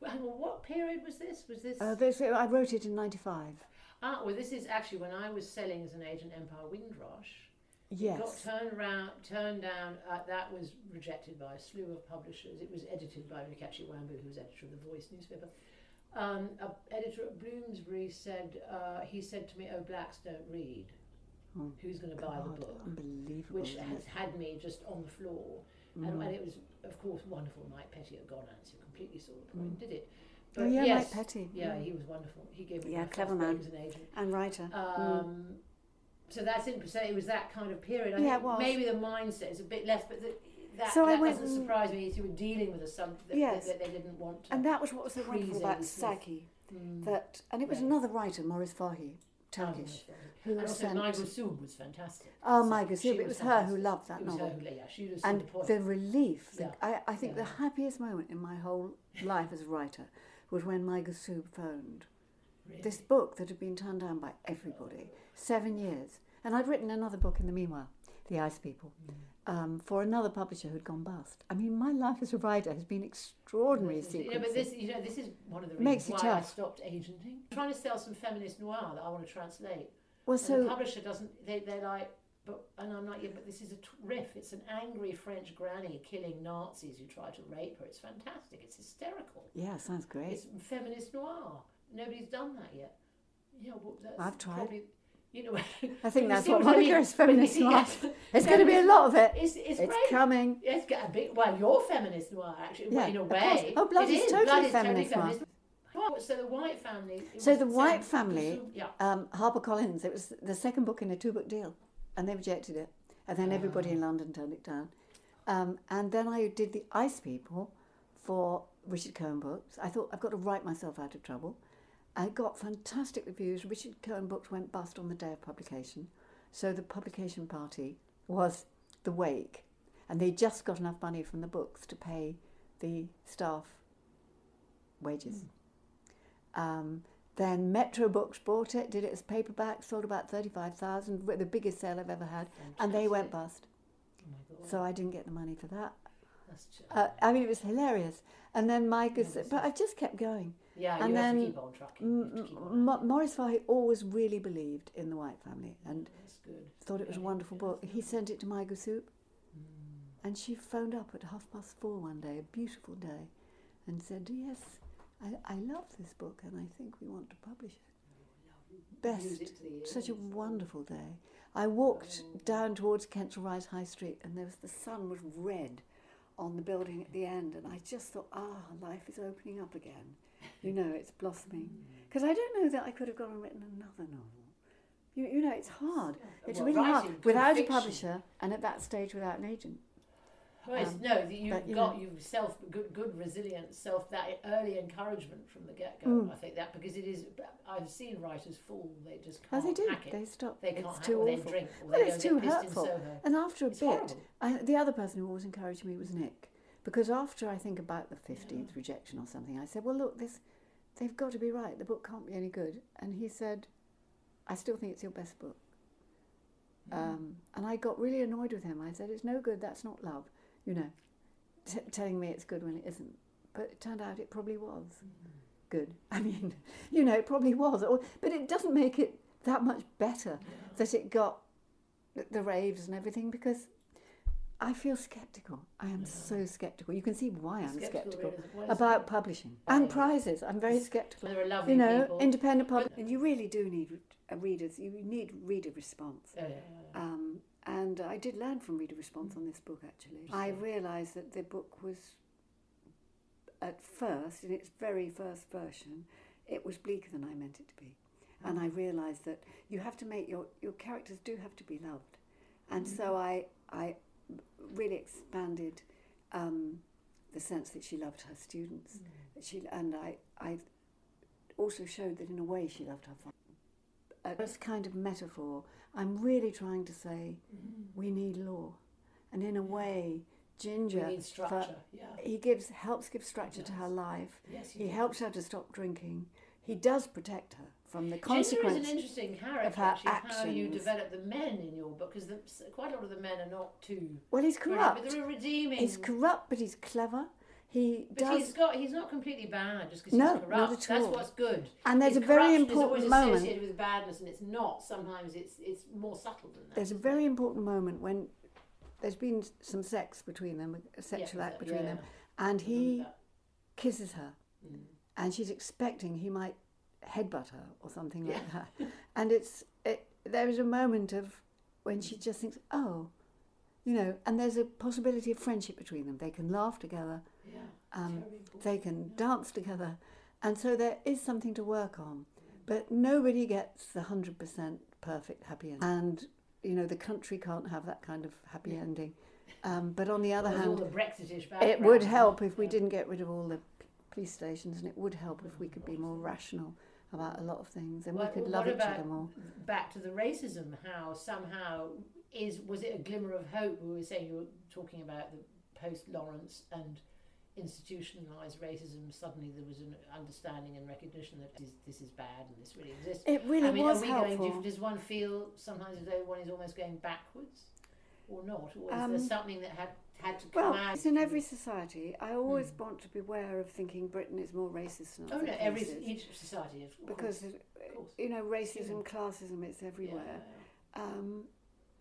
Well, hang on, what period was this? I wrote it in '95. Well, this is actually when I was selling as an agent Empire Windrush. Yes. It got turned down. That was rejected by a slew of publishers. It was edited by Nikachi Wambu, who was editor of the Voice newspaper. An editor at Bloomsbury said, he said to me, "Oh, blacks don't read. Who's going to buy the book?" Unbelievable. Which has had me just on the floor. And it was, of course, wonderful. Mike Petty at Gonance, who completely saw the point, did it. But Mike Petty. Yeah, he was wonderful. He gave me clever man. As an agent. And writer. So that's interesting. It was that kind of period. I think it was. Maybe the mindset is a bit less, but that doesn't surprise me. You were dealing with a subject that they didn't want to. And that was what was so wonderful about Psyche. And it was another writer, Maurice Fahy, Turkish, who and also Maggie Gee was fantastic. Oh, Maggie Gee, it was her who loved that novel. She was and the relief, I think the happiest moment in my whole life as a writer was when Maggie Gee phoned. Really? This book that had been turned down by everybody, 7 years. And I'd written another book in the meanwhile, The Ice People, for another publisher who'd gone bust. I mean, my life as a writer has been extraordinary sequences. But this is one of the reasons why I stopped agenting. I'm trying to sell some feminist noir that I want to translate. Well, so the publisher doesn't, they're like, and I'm like, but this is a riff. It's an angry French granny killing Nazis who try to rape her. It's fantastic. It's hysterical. Yeah, sounds great. It's feminist noir. Nobody's done that yet. Yeah, well, that's I've tried. Probably, I think that's what Monica is feminist noir. There's going to be a lot of it. It's great. Coming. It's a big. Well, you're feminist noir, actually, in a way. Oh, Blood is totally feminist noir. So the White Family. White Family. HarperCollins. It was the second book in a 2-book deal, and they rejected it, and then everybody in London turned it down. And then I did The Ice People for Richard Cohen Books. I thought, I've got to write myself out of trouble. I got fantastic reviews. Richard Cohen Books went bust on the day of publication. So the publication party was The Wake. And they just got enough money from the books to pay the staff wages. Then Metro Books bought it, did it as paperback, sold about 35,000, the biggest sale I've ever had. Fantastic. And they went bust. Oh my God. So I didn't get the money for that. I mean, it was hilarious. And then but I just kept going. Yeah, and you then have to keep on trucking. Maurice Fahy always really believed in The White Family and thought it was a wonderful book. He sent it to Maggie Gee, and she phoned up at 4:30 one day, a beautiful day, and said, "Yes, I love this book and I think we want to publish it." Best, such a wonderful day. I walked down towards Kensal Rise High Street, and the sun was red on the building at the end, and I just thought, life is opening up again. It's blossoming. Because I don't know that I could have gone and written another novel. It's hard. It's really hard without a publisher and at that stage without an agent. You've good resilience, that early encouragement from the get-go. I think that because it is, I've seen writers fall, they just can't hack it. They stop. They can't it's hack too it, awful. they drink, or well, they it's go too get pissed in hurtful. Soho. And after a It's bit, horrible. the other person who always encouraged me was Nick, because after I think about the 15th rejection or something, I said, well, look, they've got to be right. The book can't be any good. And he said, I still think it's your best book. And I got really annoyed with him. I said, it's no good, that's not love, telling me it's good when it isn't. But it turned out it probably was good. I mean, it probably was. But it doesn't make it that much better that it got the raves and everything, because I feel sceptical. I am so sceptical. You can see why I'm sceptical about publishing and prizes. I'm very sceptical. There are lovely people. Independent publishing. And you really do need readers. You need reader response. And I did learn from reader response on this book, actually. I realised that the book was, at first, in its very first version, it was bleaker than I meant it to be. And I realised that you have to make your characters do have to be loved. And so I really expanded the sense that she loved her students. I also showed that in a way she loved her father. This kind of metaphor, I'm really trying to say we need law. And in a way, Ginger, we need structure. He helps give structure to her life. Yes, he helps her to stop drinking. He does protect her from the consequence Ginger is an interesting character, of her actions. How you develop the men in your book, because quite a lot of the men are not too... Well, he's corrupt. But they're redeeming. He's corrupt, but he's clever. He's not completely bad just because he's corrupt. Not at all. That's what's good. And there's a very important moment. It's associated with badness, and it's not. Sometimes it's more subtle than that. There's a very important moment when there's been some sex between them, a sexual act between them, and he kisses her, and she's expecting he might headbutt her or something like that. And there is a moment of when she just thinks, oh, and there's a possibility of friendship between them. They can laugh together. They can dance together. And so there is something to work on. But nobody gets the 100% perfect happy ending. And, the country can't have that kind of happy ending. But on the other hand, all the Brexitish it would help if we didn't get rid of all the police stations, and it would help if we could be more rational about a lot of things, and we could love each other more. Back to the racism, how somehow... was it a glimmer of hope? We were saying, you were talking about the post-Lawrence and institutionalised racism. Suddenly there was an understanding and recognition that this is bad and this really exists. It really was helpful. Does one feel sometimes as though one is almost going backwards or not? Or is there something that had to come out? Well, it's in every society. I always want to beware of thinking Britain is more racist than other places. Each society is. Because, racism, classism, it's everywhere.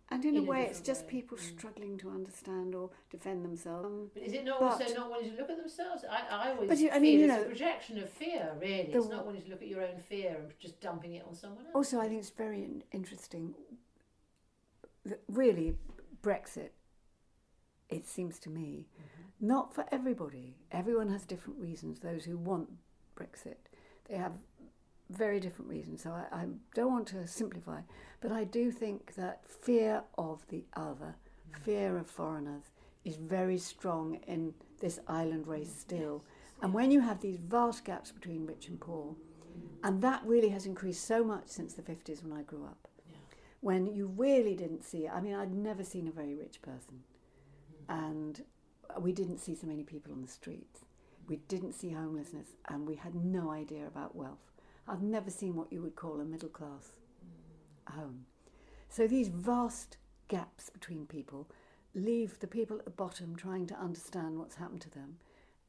And in a way, it's just people struggling to understand or defend themselves. But is it not also not wanting to look at themselves? I always feel it's a projection of fear, really. It's not wanting to look at your own fear and just dumping it on someone else. Also, I think it's very interesting that really Brexit, it seems to me, not for everybody. Everyone has different reasons. Those who want Brexit, they have very different reasons, so I don't want to simplify, but I do think that fear of the other, fear of foreigners, is very strong in this island race still. And when you have these vast gaps between rich and poor, and that really has increased so much since the 50s when I grew up, when you really didn't see, I'd never seen a very rich person, and we didn't see so many people on the streets, we didn't see homelessness, and we had no idea about wealth. I've never seen what you would call a middle class home. So these vast gaps between people leave the people at the bottom trying to understand what's happened to them.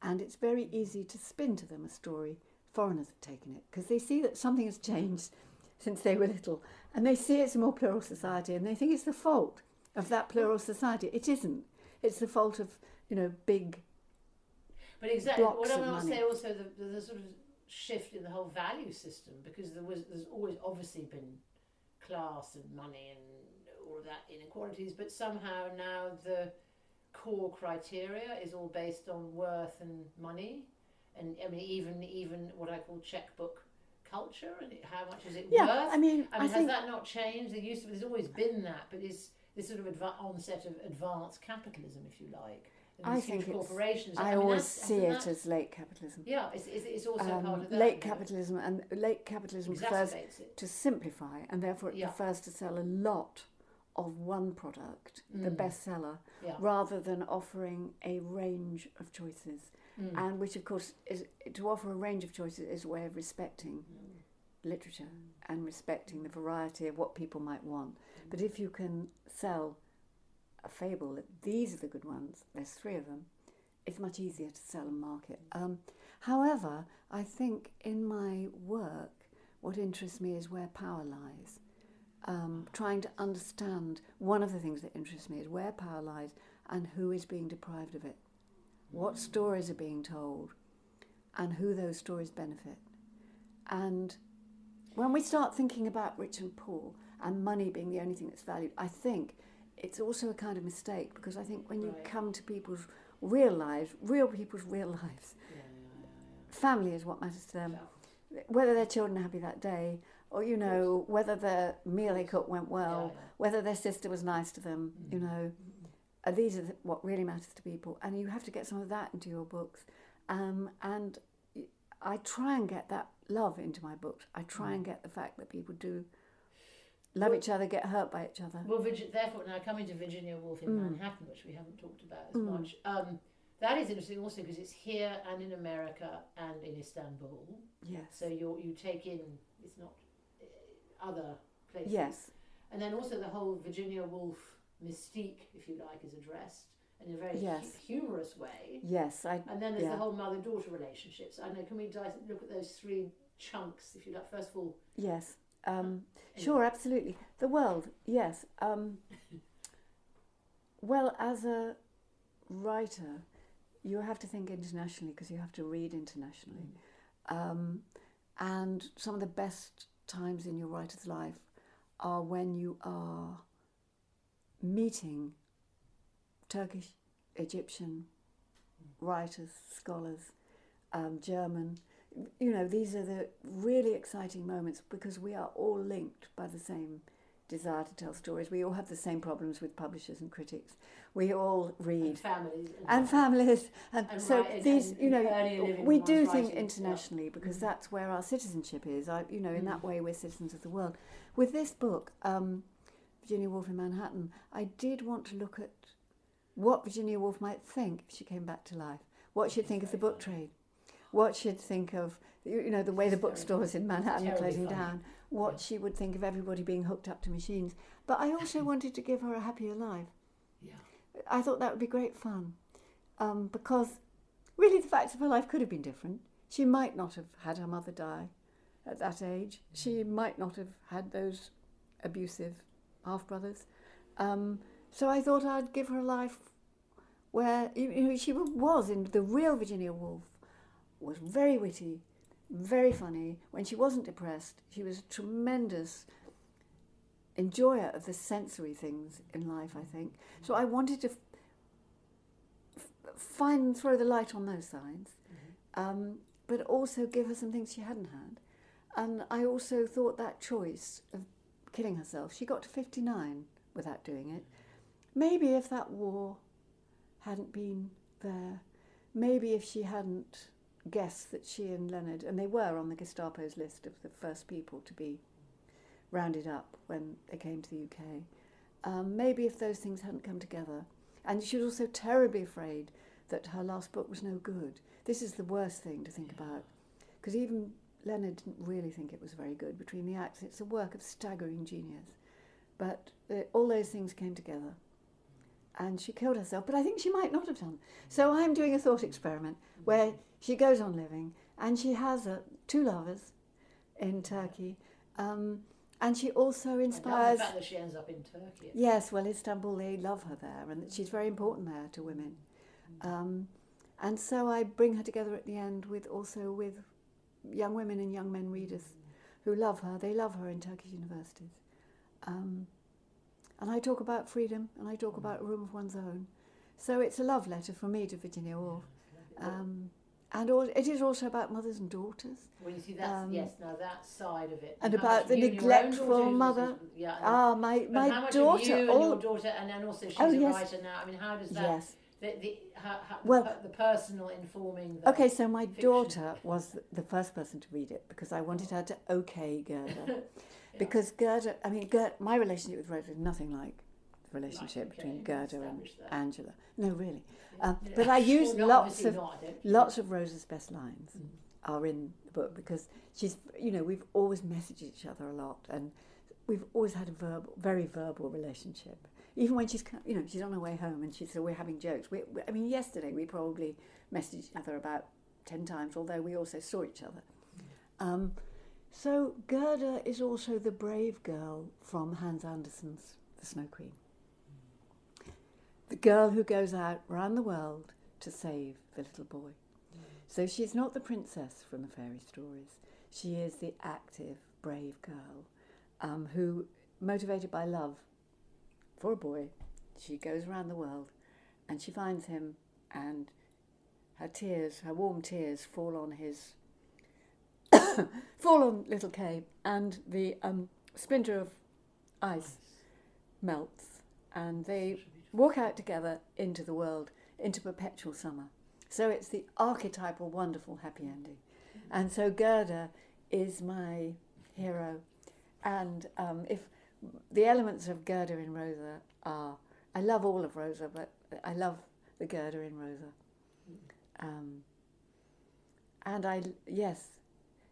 And it's very easy to spin to them a story. Foreigners have taken it because they see that something has changed since they were little. And they see it's a more plural society and they think it's the fault of that plural society. It isn't. It's the fault of, big But exactly. blocks What I of want to money. say also, the sort of shift in the whole value system, because there's always obviously been class and money and all of that inequalities, but somehow now the core criteria is all based on worth and money, and even what I call checkbook culture, and how much is it worth? I think has that not changed? There's always been that, but is this sort of onset of advanced capitalism, if you like, these huge corporations. I always see it as late capitalism. Yeah, it's also part of that. Late capitalism, and late capitalism prefers to simplify, and therefore it prefers to sell a lot of one product, the bestseller, rather than offering a range of choices. And which, of course, is to offer a range of choices is a way of respecting literature and respecting the variety of what people might want. But if you can sell a fable that these are the good ones, there's 3 of them, it's much easier to sell and market. However, I think in my work, what interests me is where power lies. Trying to understand, one of the things that interests me is where power lies and who is being deprived of it. What stories are being told and who those stories benefit. And when we start thinking about rich and poor and money being the only thing that's valued, I think it's also a kind of mistake, because I think when you come to people's real lives, family is what matters to them. Whether their children are happy that day, or, you know, whether the meal they cooked went well, whether their sister was nice to them, you know. These are what really matters to people, and you have to get some of that into your books. And I try and get that love into my books. I try and get the fact that people do love each other, get hurt by each other. Well, therefore, now coming to Virginia Woolf in Manhattan, which we haven't talked about as much, that is interesting also because it's here and in America and in Istanbul. Yes. So you take in, it's not other places. Yes. And then also the whole Virginia Woolf mystique, if you like, is addressed in a very humorous way. Yes. And then there's the whole mother-daughter relationships. I don't know, can we look at those 3 chunks, if you like? First of all... Yes. Sure, absolutely. The world, yes. Well, as a writer, you have to think internationally because you have to read internationally. And some of the best times in your writer's life are when you are meeting Turkish, Egyptian writers, scholars, German. You know, these are the really exciting moments because we are all linked by the same desire to tell stories. We all have the same problems with publishers and critics. We all read. And families. And so these, you know, we do think internationally because that's where our citizenship is. You know, in that way we're citizens of the world. With this book, Virginia Woolf in Manhattan, I did want to look at what Virginia Woolf might think if she came back to life, what she'd think of the book trade, what she'd think of, you know, the way the bookstores in Manhattan are closing down, what she would think of everybody being hooked up to machines. But I also wanted to give her a happier life. Yeah. I thought that would be great fun, because really the facts of her life could have been different. She might not have had her mother die at that age. She might not have had those abusive half-brothers. So I thought I'd give her a life where, you know, she was in the real Virginia Woolf, was very witty, very funny. When she wasn't depressed, she was a tremendous enjoyer of the sensory things in life, I think. So I wanted to throw the light on those sides, but also give her some things she hadn't had. And I also thought that choice of killing herself, she got to 59 without doing it. Maybe if that war hadn't been there, maybe if she hadn't guessed that she and Leonard, and they were on the Gestapo's list of the first people to be rounded up when they came to the UK, maybe if those things hadn't come together. And she was also terribly afraid that her last book was no good. This is the worst thing to think about, because even Leonard didn't really think it was very good. Between the acts, it's a work of staggering genius. But all those things came together. And she killed herself, but I think she might not have done. So I'm doing a thought experiment where she goes on living, and she has 2 lovers in Turkey, and she also inspires... the fact that she ends up in Turkey. Yes, well, Istanbul, they love her there, and that she's very important there to women. And so I bring her together at the end with young women and young men readers who love her. They love her in Turkish universities. And I talk about freedom, and I talk about a room of one's own. So it's a love letter from me to Virginia Woolf. And it is also about mothers and daughters. Well, you see, that's, yes, now that side of it. And about the neglectful mother. My daughter. You and your daughter, and then also she's a writer now. I mean, how does that... Yes. the personal informing the Okay, so my fiction. daughter was the first person to read it because I wanted her to okay Gerda. Because Gerda, my relationship with Rosa is nothing like the relationship between Gerda and Angela. No, really. But I used lots of Rosa's best lines are in the book because she's, we've always messaged each other a lot and we've always had a very verbal relationship. Even when she's on her way home and we're having jokes. Yesterday we probably messaged each other about 10 times, although we also saw each other. So Gerda is also the brave girl from Hans Andersen's The Snow Queen. The girl who goes out round the world to save the little boy. So she's not the princess from the fairy stories. She is the active, brave girl who, motivated by love for a boy, she goes around the world and she finds him and her warm tears fall on little Kay, and the splinter of ice melts and they walk out together into the world, into perpetual summer. So it's the archetypal wonderful happy ending. And so Gerda is my hero. And if the elements of Gerda in Rosa are, I love all of Rosa, but I love the Gerda in Rosa.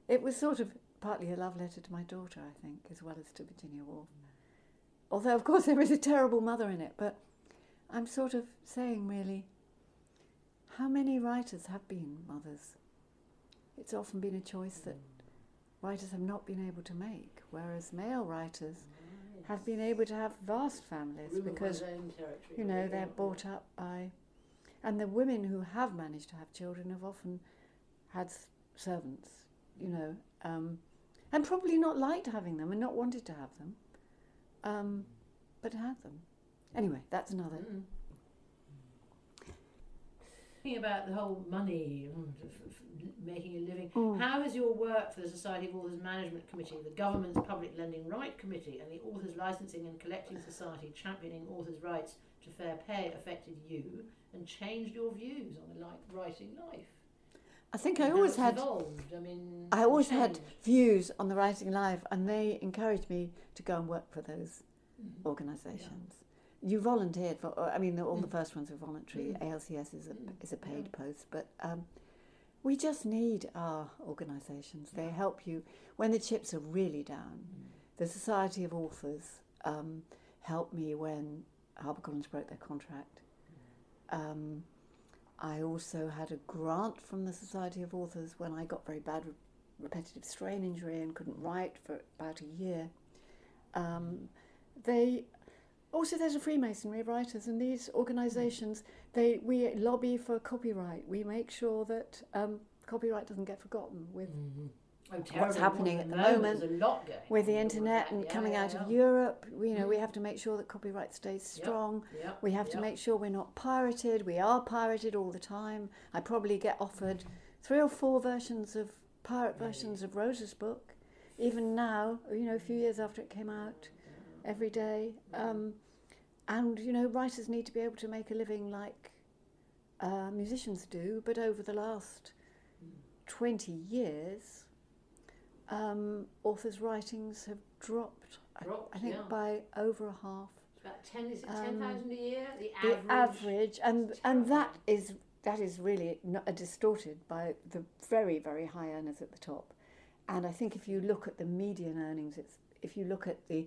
It was sort of partly a love letter to my daughter, I think, as well as to Virginia Woolf. Although, of course, there is a terrible mother in it, but I'm sort of saying, really, how many writers have been mothers? It's often been a choice that writers have not been able to make, whereas male writers have been able to have vast families because, they're brought up by... And the women who have managed to have children have often had servants, and probably not liked having them and not wanted to have them, but had them. Anyway, that's another... Thinking about the whole money, making a living, how is your work for the Society of Authors Management Committee, the government's Public Lending Right Committee and the Authors Licensing and Collecting Society championing authors' rights to fair pay affected you and changed your views on the writing life? I think I always had views on the writing life, and they encouraged me to go and work for those organisations. You volunteered for, all the first ones were voluntary. ALCS is a paid post, but we just need our organisations. They help you when the chips are really down. The Society of Authors helped me when HarperCollins broke their contract. I also had a grant from the Society of Authors when I got very bad repetitive strain injury and couldn't write for about a year. There's a Freemasonry of writers, and these organisations, we lobby for copyright. We make sure that copyright doesn't get forgotten with what's happening at the moment with the internet and coming out of Europe. We have to make sure that copyright stays strong. We have to make sure we're not pirated. We are pirated all the time. I probably get offered 3 or 4 pirate versions of Rosa's book, even now, a few years after it came out, every day. And writers need to be able to make a living like musicians do, but over the last 20 years, authors' writings have dropped I think by over a half. It's about 10,000 a year, the average, and that is really not distorted by the very, very high earners at the top. And I think if you look at the median earnings, if you look at the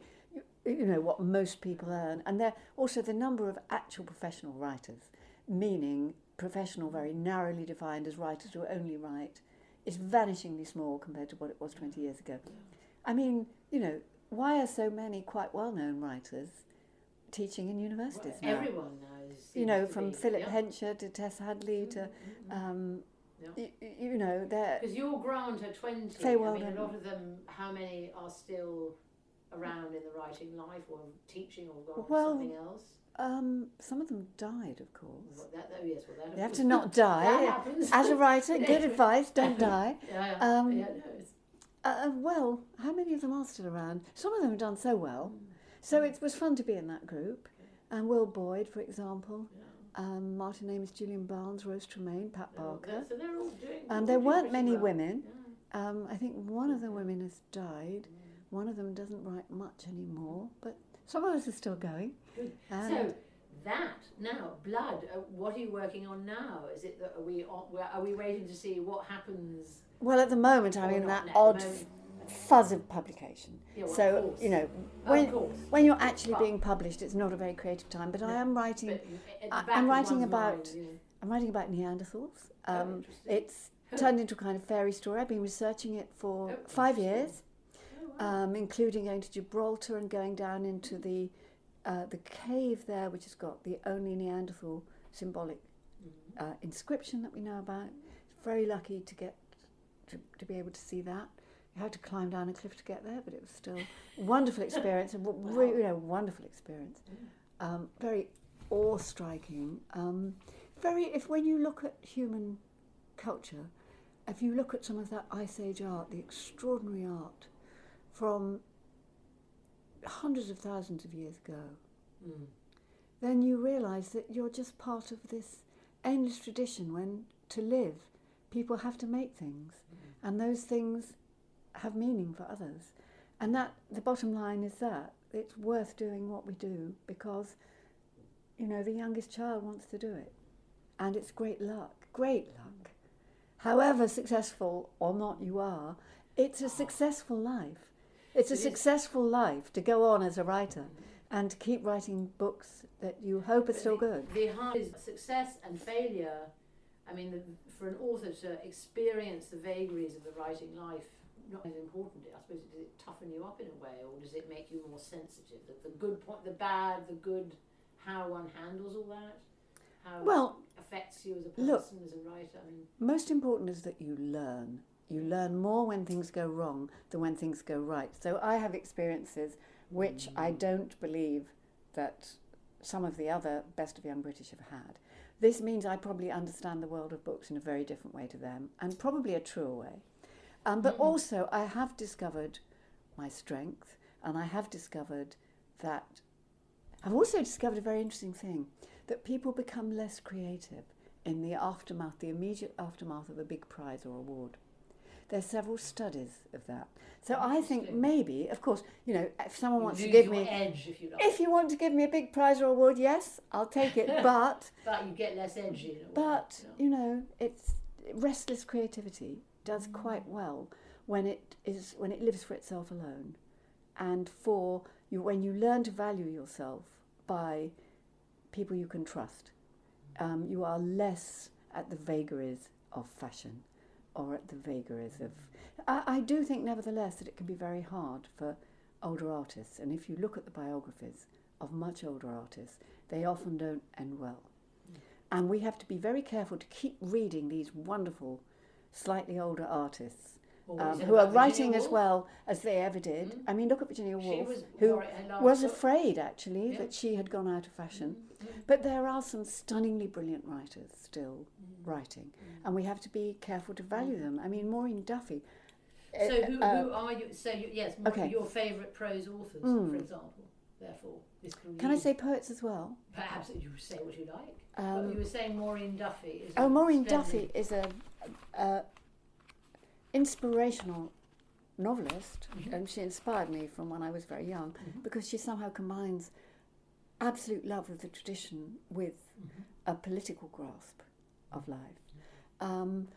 what most people earn, and they're also the number of actual professional writers, meaning professional very narrowly defined as writers who only write, is vanishingly small compared to what it was 20 years ago. Why are so many quite well-known writers teaching in universities now? Everyone knows. From Philip Hensher to Tess Hadley to, they're... Because your Granta 20, a lot of them, how many are still around in the writing life or teaching or gone on something else? Some of them died, of course. They have to not die. As a writer, good advice, don't die. Well, how many of them are still around? Some of them have done so well. So it was fun to be in that group. And Will Boyd, for example. Martin Amis, Julian Barnes, Rose Tremaine, Pat Barker. So they're all doing. There all weren't doing many pretty well. women. Yeah. I think one of the women has died. One of them doesn't write much anymore, but some of us are still going. Good. So that now, Blood. What are you working on now? Is it that are we waiting to see what happens? Well, at the moment, I'm in that odd fuzz of publication. Yeah, well, so of course. you know, when you're actually being published, it's not a very creative time. But I am writing. I'm writing about Neanderthals. It's turned into a kind of fairy story. I've been researching it for 5 years. Including going to Gibraltar and going down into the cave there, which has got the only Neanderthal symbolic inscription that we know about. Very lucky to get to be able to see that. You had to climb down a cliff to get there, but it was still a wonderful experience. Wonderful experience. Very awe-striking. When you look at human culture, if you look at some of that Ice Age art, the extraordinary art from hundreds of thousands of years ago, then you realise that you're just part of this endless tradition when, to live, people have to make things, and those things have meaning for others. And that, the bottom line is that it's worth doing what we do because, you know, the youngest child wants to do it. And it's great luck. However successful or not you are, it's a successful life. It's a successful life to go on as a writer and to keep writing books that you hope are still good. Behind success and failure, I mean, for an author to experience the vagaries of the writing life, not as important. I suppose, does it toughen you up in a way, or does it make you more sensitive? The good point, the bad, the good, how one handles all that, how it affects you as a person, as a writer. I mean, most important is that you learn. You learn more when things go wrong than when things go right. So I have experiences which I don't believe that some of the other best of Young British have had. This means I probably understand the world of books in a very different way to them, and probably a truer way. But also I have discovered my strength, and I have discovered that I've also discovered a very interesting thing, that people become less creative in the aftermath, the immediate aftermath of a big prize or award. There's several studies of that. So I think maybe, of course, you know, if someone wants to give me edge, if you like. If you want to give me a big prize or award, yes, I'll take it. But you get less edge in it. But you know, it's restless creativity does quite well when it lives for itself alone, and for you when you learn to value yourself by people you can trust. You are less at the vagaries of fashion or at the vagaries of... I do think, nevertheless, that it can be very hard for older artists. And if you look at the biographies of much older artists, they often don't end well. And we have to be very careful to keep reading these wonderful, slightly older artists who are writing as well as they ever did. I mean, look at Virginia Woolf, who was afraid, actually, that she had gone out of fashion. But there are some stunningly brilliant writers still writing, and we have to be careful to value them. I mean, Maureen Duffy. So who are you? So your favourite prose authors, for example. Therefore, this can I say poets as well? Perhaps you say what you like. But you were saying Maureen Duffy is. Maureen Duffy is a inspirational novelist, and she inspired me from when I was very young because she somehow combines absolute love of the tradition with a political grasp of life.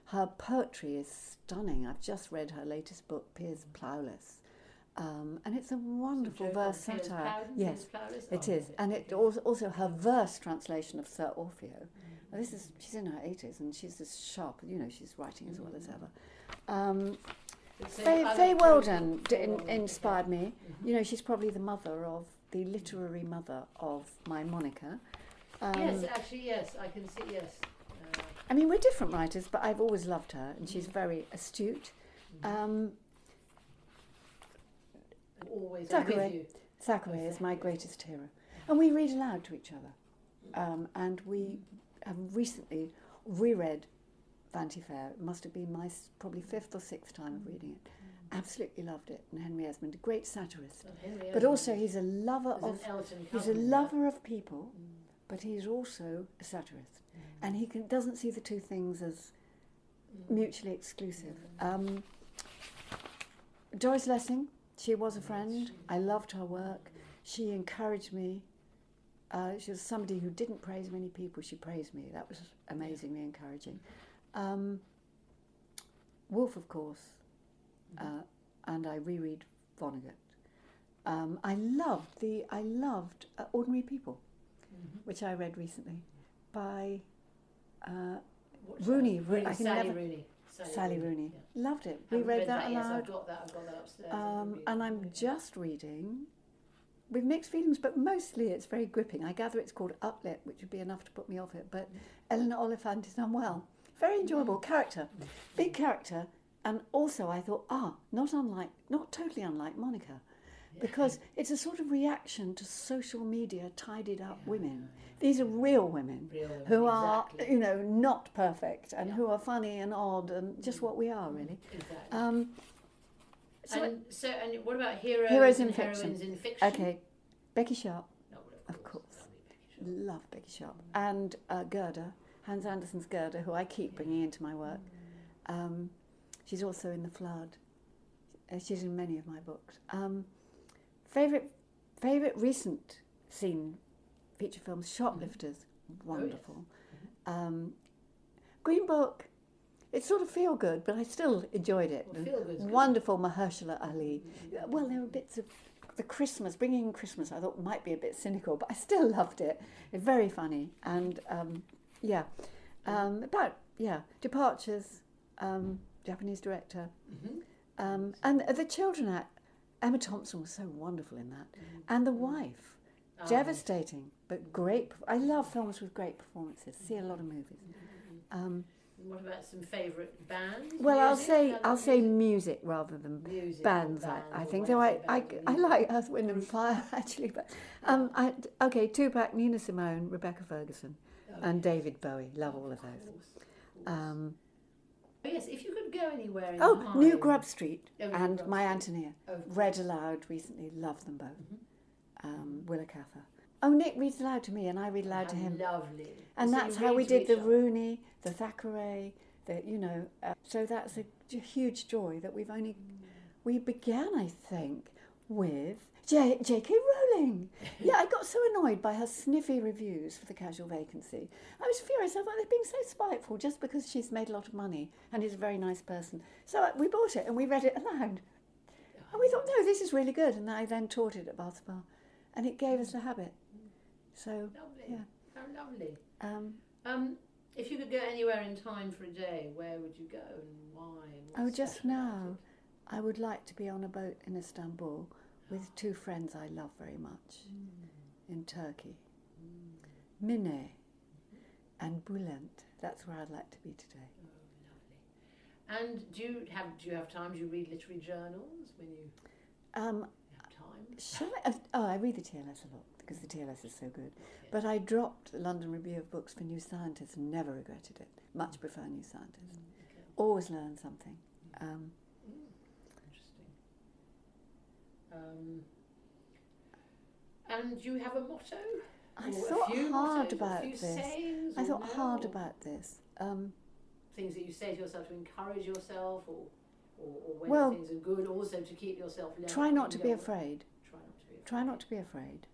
Her poetry is stunning. I've just read her latest book, Piers Plowless, and it's a wonderful verse satire. Yes, it is, and it also her verse translation of Sir Orfeo. She's in her 80s and she's as sharp. You know, she's writing as well as ever. Faye Weldon inspired me. You know, she's probably the literary mother of my moniker. Yes, actually, yes, I can see, yes. I mean, we're different writers, but I've always loved her, and she's very astute. Always Thackeray is my greatest hero. And we read aloud to each other. And we have recently reread Vanity Fair. It must have been my probably 5th or 6th time of reading it. Absolutely loved it. And Henry Esmond, a great satirist. But also he's a lover of people, but he's also a satirist. And he doesn't see the two things as mutually exclusive. Doris Lessing, she was a friend. I loved her work. She encouraged me. She was somebody who didn't praise many people. She praised me. That was amazingly encouraging. Woolf, of course, and I reread Vonnegut. I loved Ordinary People, which I read recently by Rooney. Sally Rooney. Yeah. Loved it. We read that aloud. Yes, I've got that upstairs. And I'm just reading, with mixed feelings, but mostly it's very gripping. I gather it's called MLitt, which would be enough to put me off it, but Eleanor Oliphant is Unwell. Very enjoyable character, big character, and also I thought, not totally unlike Monica, because it's a sort of reaction to social media tidied up women. These are real women who are, not perfect and who are funny and odd and just what we are, really. Exactly. And what about heroes and in heroines in fiction? Okay, Becky Sharp, of course. Love Becky Sharp. And Gerda, Hans Andersen's Gerda, who I keep bringing into my work. She's also in The Flood. She's in many of my books. Favourite recent feature films, Shoplifters, wonderful. Green Book, it sort of feel good, but I still enjoyed it. Wonderful Mahershala Ali. Well, there were bits of the Christmas, bringing in Christmas, I thought might be a bit cynical, but I still loved it. It's very funny. And Departures, Japanese director. And the Children Act, Emma Thompson was so wonderful in that. And The Wife, devastating, but great. I love films with great performances. See a lot of movies. What about some favourite bands? Well, I'll say music rather than bands. I think though I like Earth, Wind and Fire actually, but Tupac, Nina Simone, Rebecca Ferguson, and David Bowie. Love all of those. Yes, if you could go anywhere in time. New Grub Street and My Antonia. Read aloud recently. Love them both. Willa Cather. Oh, Nick reads aloud to me and I read aloud to him. Lovely. And so that's how we did the Rooney, the Thackeray, so that's a huge joy that we began, I think, with J.K. Rowling. Yeah, I got so annoyed by her sniffy reviews for The Casual Vacancy. I was furious. I thought they're being so spiteful just because she's made a lot of money and is a very nice person. So we bought it and we read it aloud. And we thought, no, this is really good. And I then taught it at Bath Spa. And it gave us the habit. So, lovely. Yeah. How lovely. If you could go anywhere in time for a day, where would you go and why? And just now, I would like to be on a boat in Istanbul with two friends I love very much in Turkey. Mine and Bülent. That's where I'd like to be today. Oh, lovely. And do you have time? Do you read literary journals when you have time? I read the TLS a lot because the TLS is so good. But I dropped the London Review of Books for New Scientist and never regretted it. Much prefer New Scientist. Always learn something. Interesting. And do you have a motto? I thought hard about this. Things that you say to yourself to encourage yourself, or when things are good, also to keep yourself. Try not to be afraid. Try not to be afraid.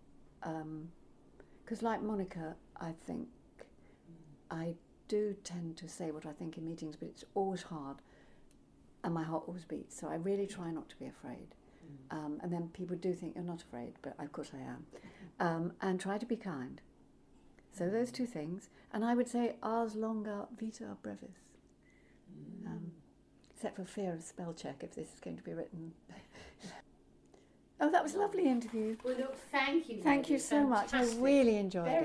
Because like Monica, I think I do tend to say what I think in meetings, but it's always hard, and my heart always beats. So I really try not to be afraid. And then people do think you're not afraid, but of course I am. And try to be kind. So those two things. And I would say ars longa, vita brevis. Except for fear of spell check if this is going to be written. Oh, that was a lovely interview. Well, look, thank you. Thank you so much. I really enjoyed it.